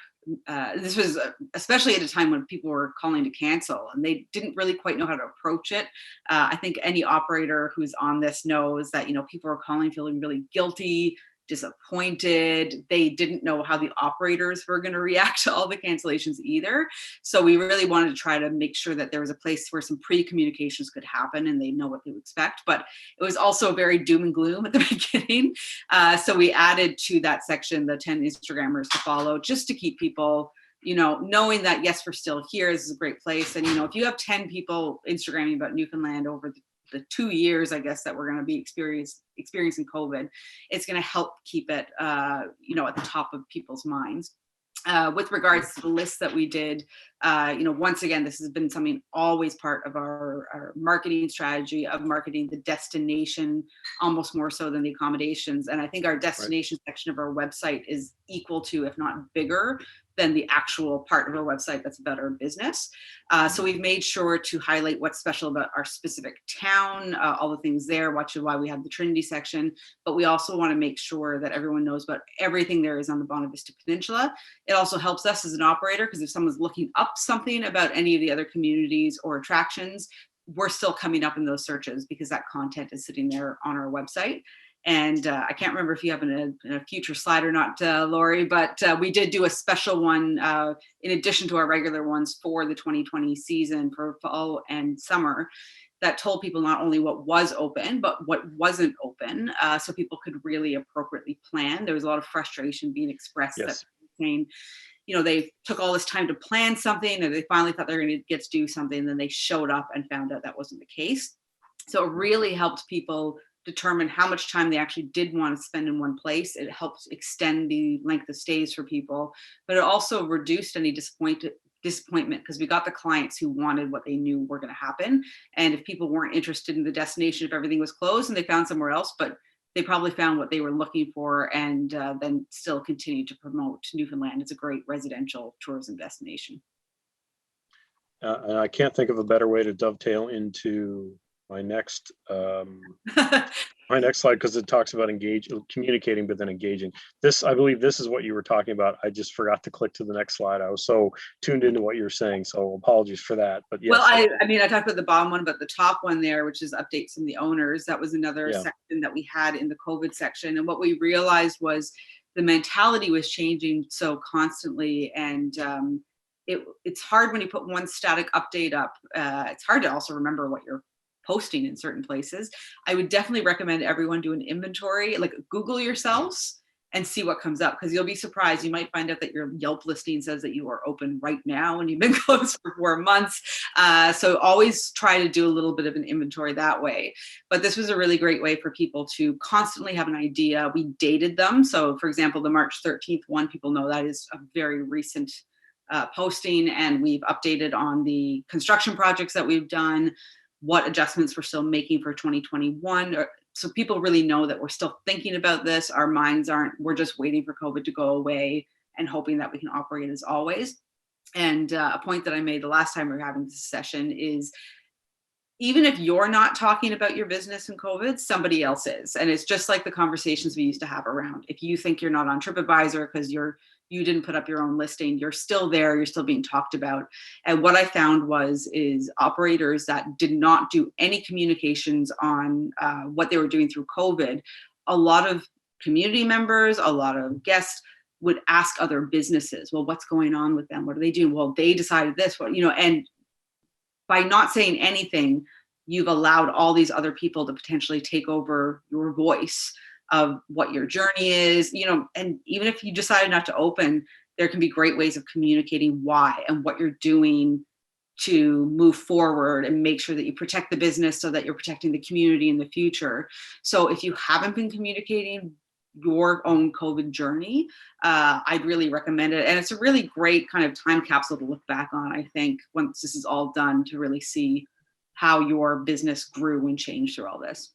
this was especially at a time when people were calling to cancel and they didn't really quite know how to approach it. I think any operator who's on this knows that, people are calling feeling really guilty, disappointed. They didn't know how the operators were going to react to all the cancellations either. So we really wanted to try to make sure that there was a place where some pre-communications could happen and they know what to expect. But it was also very doom and gloom at the beginning. So we added to that section the 10 Instagrammers to follow, just to keep people, knowing that, yes, we're still here. This is a great place. And, if you have 10 people Instagramming about Newfoundland over the 2 years, I guess, that we're going to be experiencing COVID, it's going to help keep it, at the top of people's minds. With regards to the list that we did, once again, this has been something always part of our marketing strategy of marketing the destination almost more so than the accommodations. And I think our destination section of our website is equal to, if not bigger than the actual part of our website that's about our business. So we've made sure to highlight what's special about our specific town, all the things there, which is why we have the Trinity section. But we also want to make sure that everyone knows about everything there is on the Bonavista Peninsula. It also helps us as an operator, because if someone's looking up something about any of the other communities or attractions, we're still coming up in those searches because that content is sitting there on our website. And I can't remember if you have in a future slide or not, Lori, but we did do a special one in addition to our regular ones for the 2020 season for fall and summer, that told people not only what was open, but what wasn't open, so people could really appropriately plan. There was a lot of frustration being expressed that saying, they took all this time to plan something and they finally thought they were going to get to do something, and then they showed up and found out that wasn't the case. So it really helped people determine how much time they actually did want to spend in one place. It helps extend the length of stays for people, but it also reduced any disappointment, because we got the clients who wanted what they knew were going to happen. And if people weren't interested in the destination, if everything was closed, and they found somewhere else, but they probably found what they were looking for, and then still continue to promote Newfoundland. It's a great residential tourism destination. And I can't think of a better way to dovetail into my next slide, because it talks about communicating, but then engaging. I believe this is what you were talking about. I just forgot to click to the next slide. I was so tuned into what you were saying, so apologies for that. But yes. Well, I talked about the bottom one, but the top one there, which is updates from the owners, that was another section that we had in the COVID section. And what we realized was the mentality was changing so constantly, and it's hard when you put one static update up. It's hard to also remember what you're posting in certain places. I would definitely recommend everyone do an inventory, like Google yourselves and see what comes up, because you'll be surprised. You might find out that your Yelp listing says that you are open right now and you've been closed for 4 months. So always try to do a little bit of an inventory that way. But this was a really great way for people to constantly have an idea. We dated them. So for example, the March 13th one, people know that is a very recent posting, and we've updated on the construction projects that we've done, what adjustments we're still making for 2021. So people really know that we're still thinking about this. Our minds aren't, we're just waiting for COVID to go away and hoping that we can operate as always. And a point that I made the last time we were having this session is, even if you're not talking about your business in COVID, somebody else is. And it's just like the conversations we used to have around, if you think you're not on TripAdvisor because you didn't put up your own listing, you're still there, you're still being talked about. And what I found is operators that did not do any communications on what they were doing through COVID, a lot of community members, a lot of guests would ask other businesses, well, what's going on with them? What are they doing? Well, they decided this, and by not saying anything, you've allowed all these other people to potentially take over your voice of what your journey is, and even if you decided not to open, there can be great ways of communicating why and what you're doing to move forward and make sure that you protect the business so that you're protecting the community in the future. So if you haven't been communicating your own COVID journey, I'd really recommend it. And it's a really great kind of time capsule to look back on, I think, once this is all done, to really see how your business grew and changed through all this.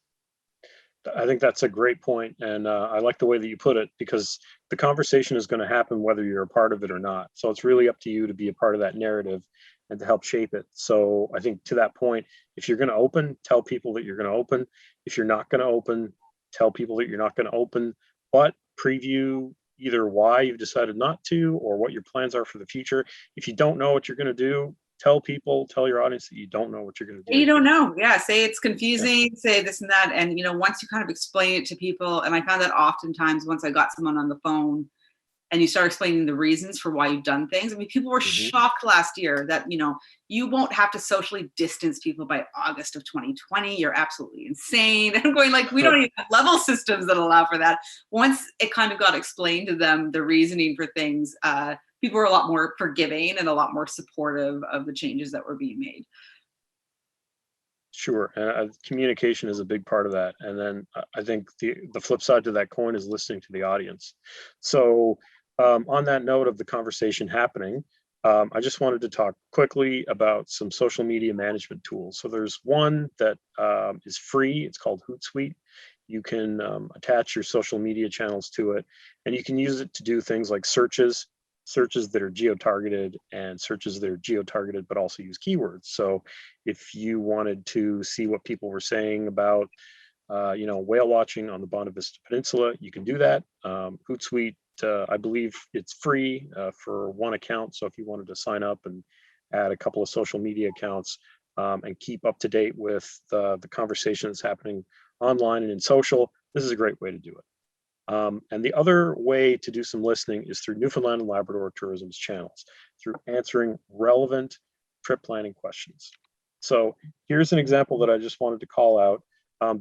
I think that's a great point, and I like the way that you put it, because the conversation is going to happen whether you're a part of it or not. So it's really up to you to be a part of that narrative and to help shape it. So I think to that point, if you're going to open, tell people that you're going to open. If you're not going to open, tell people that you're not going to open, but preview either why you've decided not to or what your plans are for the future. If you don't know what you're going to do, tell your audience that you don't know what you're going to do. You don't know. Yeah. Say it's confusing, say this and that. And, once you kind of explain it to people, and I found that oftentimes once I got someone on the phone and you start explaining the reasons for why you've done things. I mean, people were shocked last year that, you won't have to socially distance people by August of 2020. You're absolutely insane. And I'm going like, we don't even have level systems that allow for that. Once it kind of got explained to them, the reasoning for things, people were a lot more forgiving and a lot more supportive of the changes that were being made. Sure. Communication is a big part of that. And then I think the flip side to that coin is listening to the audience. So on that note of the conversation happening, I just wanted to talk quickly about some social media management tools. So there's one that is free. It's called Hootsuite. You can attach your social media channels to it, and you can use it to do things like searches that are geo-targeted, and searches that are geo-targeted but also use keywords. So if you wanted to see what people were saying about whale watching on the Bonavista Vista Peninsula, you can do that. Hootsuite, I believe it's free for one account. So if you wanted to sign up and add a couple of social media accounts and keep up to date with the conversation that's happening online and in social, this is a great way to do it. And the other way to do some listening is through Newfoundland and Labrador Tourism's channels, through answering relevant trip planning questions. So here's an example that I just wanted to call out.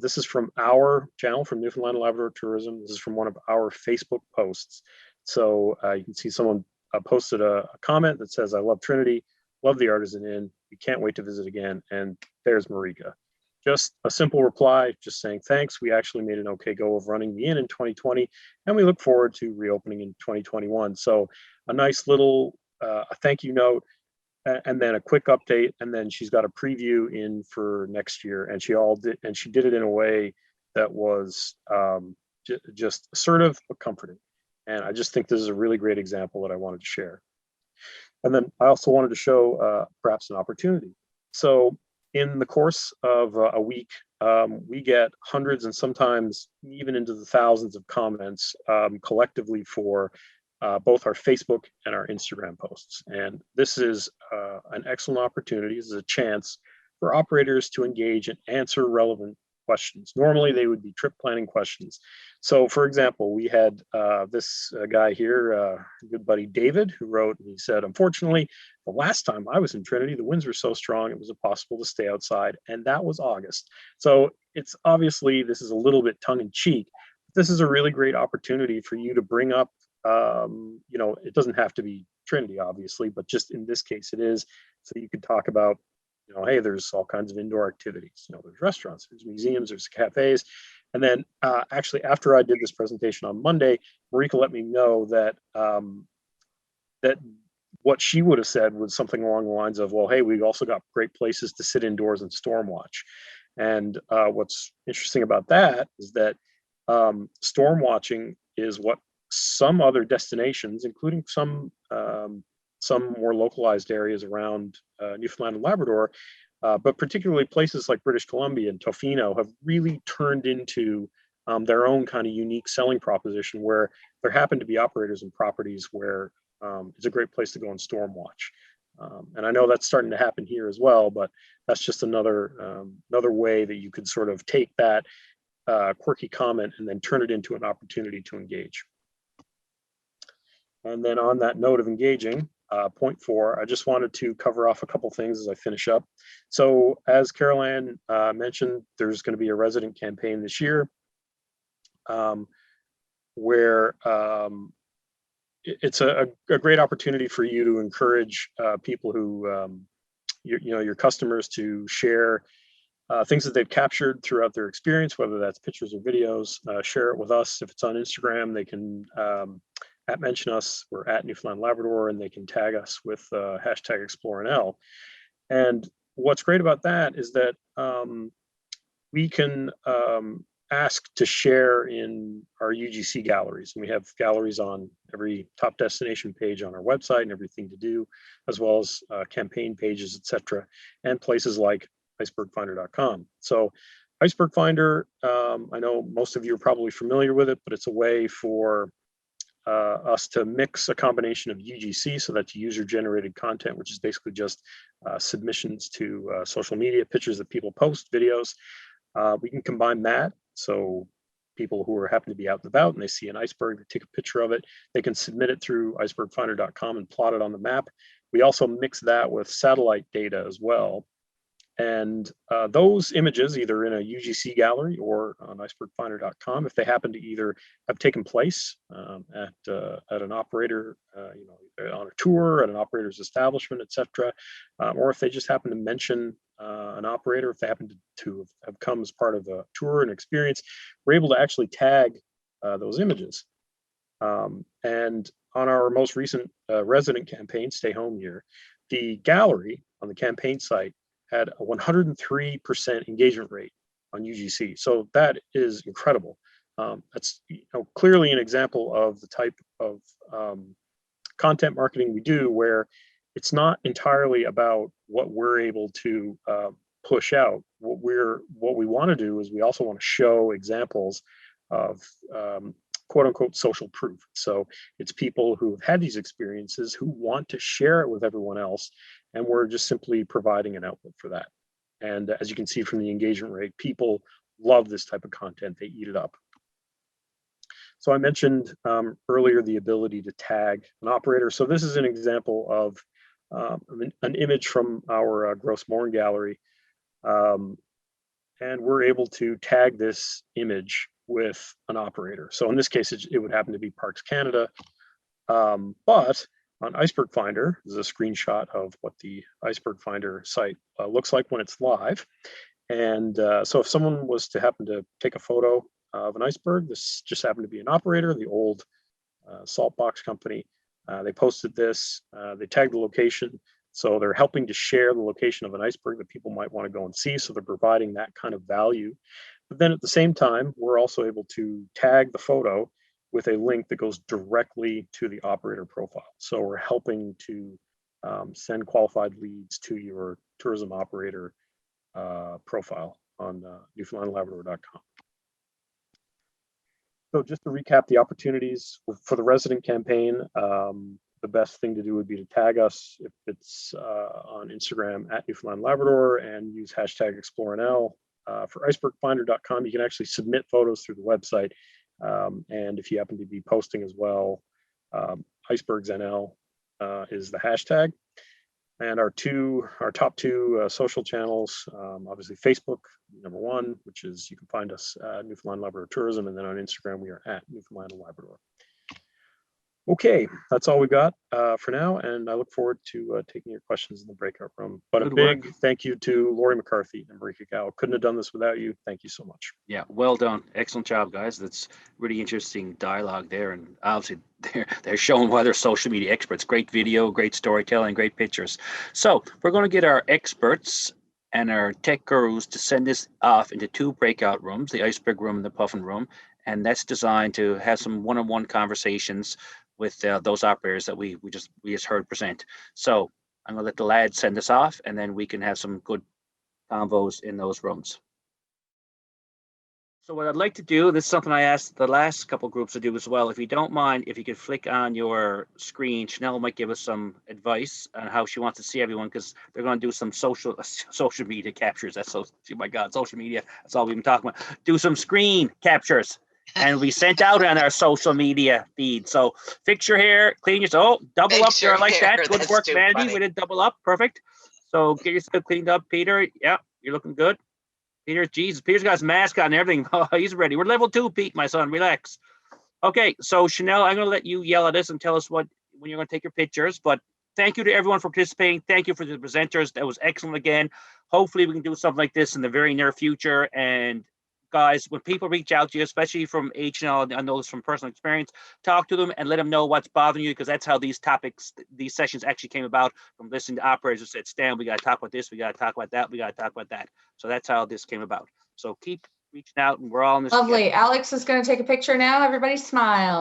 This is from our channel, from Newfoundland and Labrador Tourism. This is from one of our Facebook posts. So you can see someone posted a comment that says, "I love Trinity, love the Artisan Inn. We can't wait to visit again." And there's Marika. Just a simple reply, just saying thanks. We actually made an okay go of running the inn in 2020, and we look forward to reopening in 2021. So a nice little a thank you note, and then a quick update, and then she's got a preview in for next year, and she did it in a way that was just assertive but comforting. And I just think this is a really great example that I wanted to share. And then I also wanted to show perhaps an opportunity. So in the course of a week, we get hundreds and sometimes even into the thousands of comments collectively for both our Facebook and our Instagram posts. And this is an excellent opportunity. This is a chance for operators to engage and answer relevant questions. Normally they would be trip planning questions. So for example, we had this guy here, good buddy David, who wrote, and he said, "Unfortunately, the last time I was in Trinity, the winds were so strong it was impossible to stay outside, and that was August." So it's obviously, this is a little bit tongue in cheek. This is a really great opportunity for you to bring up, it doesn't have to be Trinity, obviously, but just in this case it is. So you could talk about, hey, there's all kinds of indoor activities. There's restaurants, there's museums, there's cafes. And then actually, after I did this presentation on Monday, Marika let me know that that what she would have said was something along the lines of, well, hey, we've also got great places to sit indoors and storm watch. And what's interesting about that is that storm watching is what some other destinations, including some more localized areas around Newfoundland and Labrador, but particularly places like British Columbia and Tofino, have really turned into their own kind of unique selling proposition, where there happen to be operators and properties where it's a great place to go and storm watch. And I know that's starting to happen here as well, but that's just another way that you could sort of take that quirky comment and then turn it into an opportunity to engage. And then on that note of engaging, point 4, I just wanted to cover off a couple things as I finish up. So as Carol-Ann mentioned, there's going to be a resident campaign this year where it's a great opportunity for you to encourage people who, your customers, to share things that they've captured throughout their experience, whether that's pictures or videos. Share it with us. If it's on Instagram, they can mention us. We're at Newfoundland Labrador, and they can tag us with hashtag ExploreNL. And what's great about that is that we can ask to share in our UGC galleries. And we have galleries on every top destination page on our website and everything to do, as well as campaign pages, etc., and places like icebergfinder.com. So Iceberg Finder, I know most of you are probably familiar with it, but it's a way for us to mix a combination of UGC, so that's user-generated content, which is basically just submissions to social media, pictures that people post, videos. We can combine that, so people who happen to be out and about and they see an iceberg, they take a picture of it, they can submit it through icebergfinder.com and plot it on the map. We also mix that with satellite data as well. And those images, either in a UGC gallery or on icebergfinder.com, if they happen to either have taken place at an operator, on a tour, at an operator's establishment, etc., or if they just happen to mention an operator, if they happen to have come as part of a tour and experience, we're able to actually tag those images. And on our most recent resident campaign, Stay Home Year, the gallery on the campaign site had a 103% engagement rate on UGC. So that is incredible. That's clearly an example of the type of content marketing we do, where it's not entirely about what we're able to push out. What we want to do is we also want to show examples of quote unquote social proof. So it's people who have had these experiences who want to share it with everyone else, and we're just simply providing an outlet for that. And as you can see from the engagement rate, people love this type of content. They eat it up. So I mentioned earlier the ability to tag an operator. So this is an example of an image from our Gross Morin gallery. And we're able to tag this image with an operator. So in this case, it would happen to be Parks Canada. But on Iceberg Finder, this is a screenshot of what the Iceberg Finder site looks like when it's live. And so if someone was to happen to take a photo of an iceberg, this just happened to be an operator, the old salt box company. They posted this, they tagged the location. So they're helping to share the location of an iceberg that people might want to go and see. So they're providing that kind of value. But then at the same time, we're also able to tag the photo with a link that goes directly to the operator profile. So we're helping to send qualified leads to your tourism operator profile on newfoundlandlabrador.com. So just to recap the opportunities for the resident campaign, the best thing to do would be to tag us if it's on Instagram at Newfoundland Labrador, and use hashtag ExploreNL. For icebergfinder.com, you can actually submit photos through the website. And if you happen to be posting as well, icebergsNL is the hashtag. And our top two social channels, obviously Facebook, number one, which is, you can find us at Newfoundland Labrador Tourism, and then on Instagram we are at Newfoundland Labrador. Okay, that's all we got for now, and I look forward to taking your questions in the breakout room. But Good a big work. thank you to Lori McCarthy and Marika Gow. Couldn't have done this without you. Thank you so much. Yeah, well done. Excellent job, guys. That's really interesting dialogue there. And obviously they're showing why they're social media experts. Great video, great storytelling, great pictures. So we're going to get our experts and our tech gurus to send this off into 2 breakout rooms, the iceberg room and the puffin room. And that's designed to have some one-on-one conversations with those operators that we just heard present. So I'm going to let the lads send us off, and then we can have some good convos in those rooms. So what I'd like to do, this is something I asked the last couple groups to do as well. If you don't mind, if you could flick on your screen, Chanel might give us some advice on how she wants to see everyone, because they're going to do some social media captures. That's so, oh my God, social media. That's all we've been talking about. Do some screen captures and we sent out on our social media feed. So fix your hair, clean yourself. Oh, double up there. I like that. Good work, Mandy. We did double up. Perfect. So get yourself cleaned up, Peter. Yeah, you're looking good. Peter, Jesus, Peter's got his mask on and everything. Oh, he's ready. We're level 2, Pete, my son. Relax. Okay, so Chanel, I'm going to let you yell at us and tell us when you're going to take your pictures. But thank you to everyone for participating. Thank you for the presenters. That was excellent again. Hopefully, we can do something like this in the very near future. And guys, when people reach out to you, especially from H&L, I know this from personal experience, talk to them and let them know what's bothering you, because that's how these topics, these sessions actually came about, from listening to operators who said, Stan, we got to talk about this, we got to talk about that, we got to talk about that. So that's how this came about. So keep reaching out, and we're all in this Lovely. together. Alex is going to take a picture now. Everybody smile.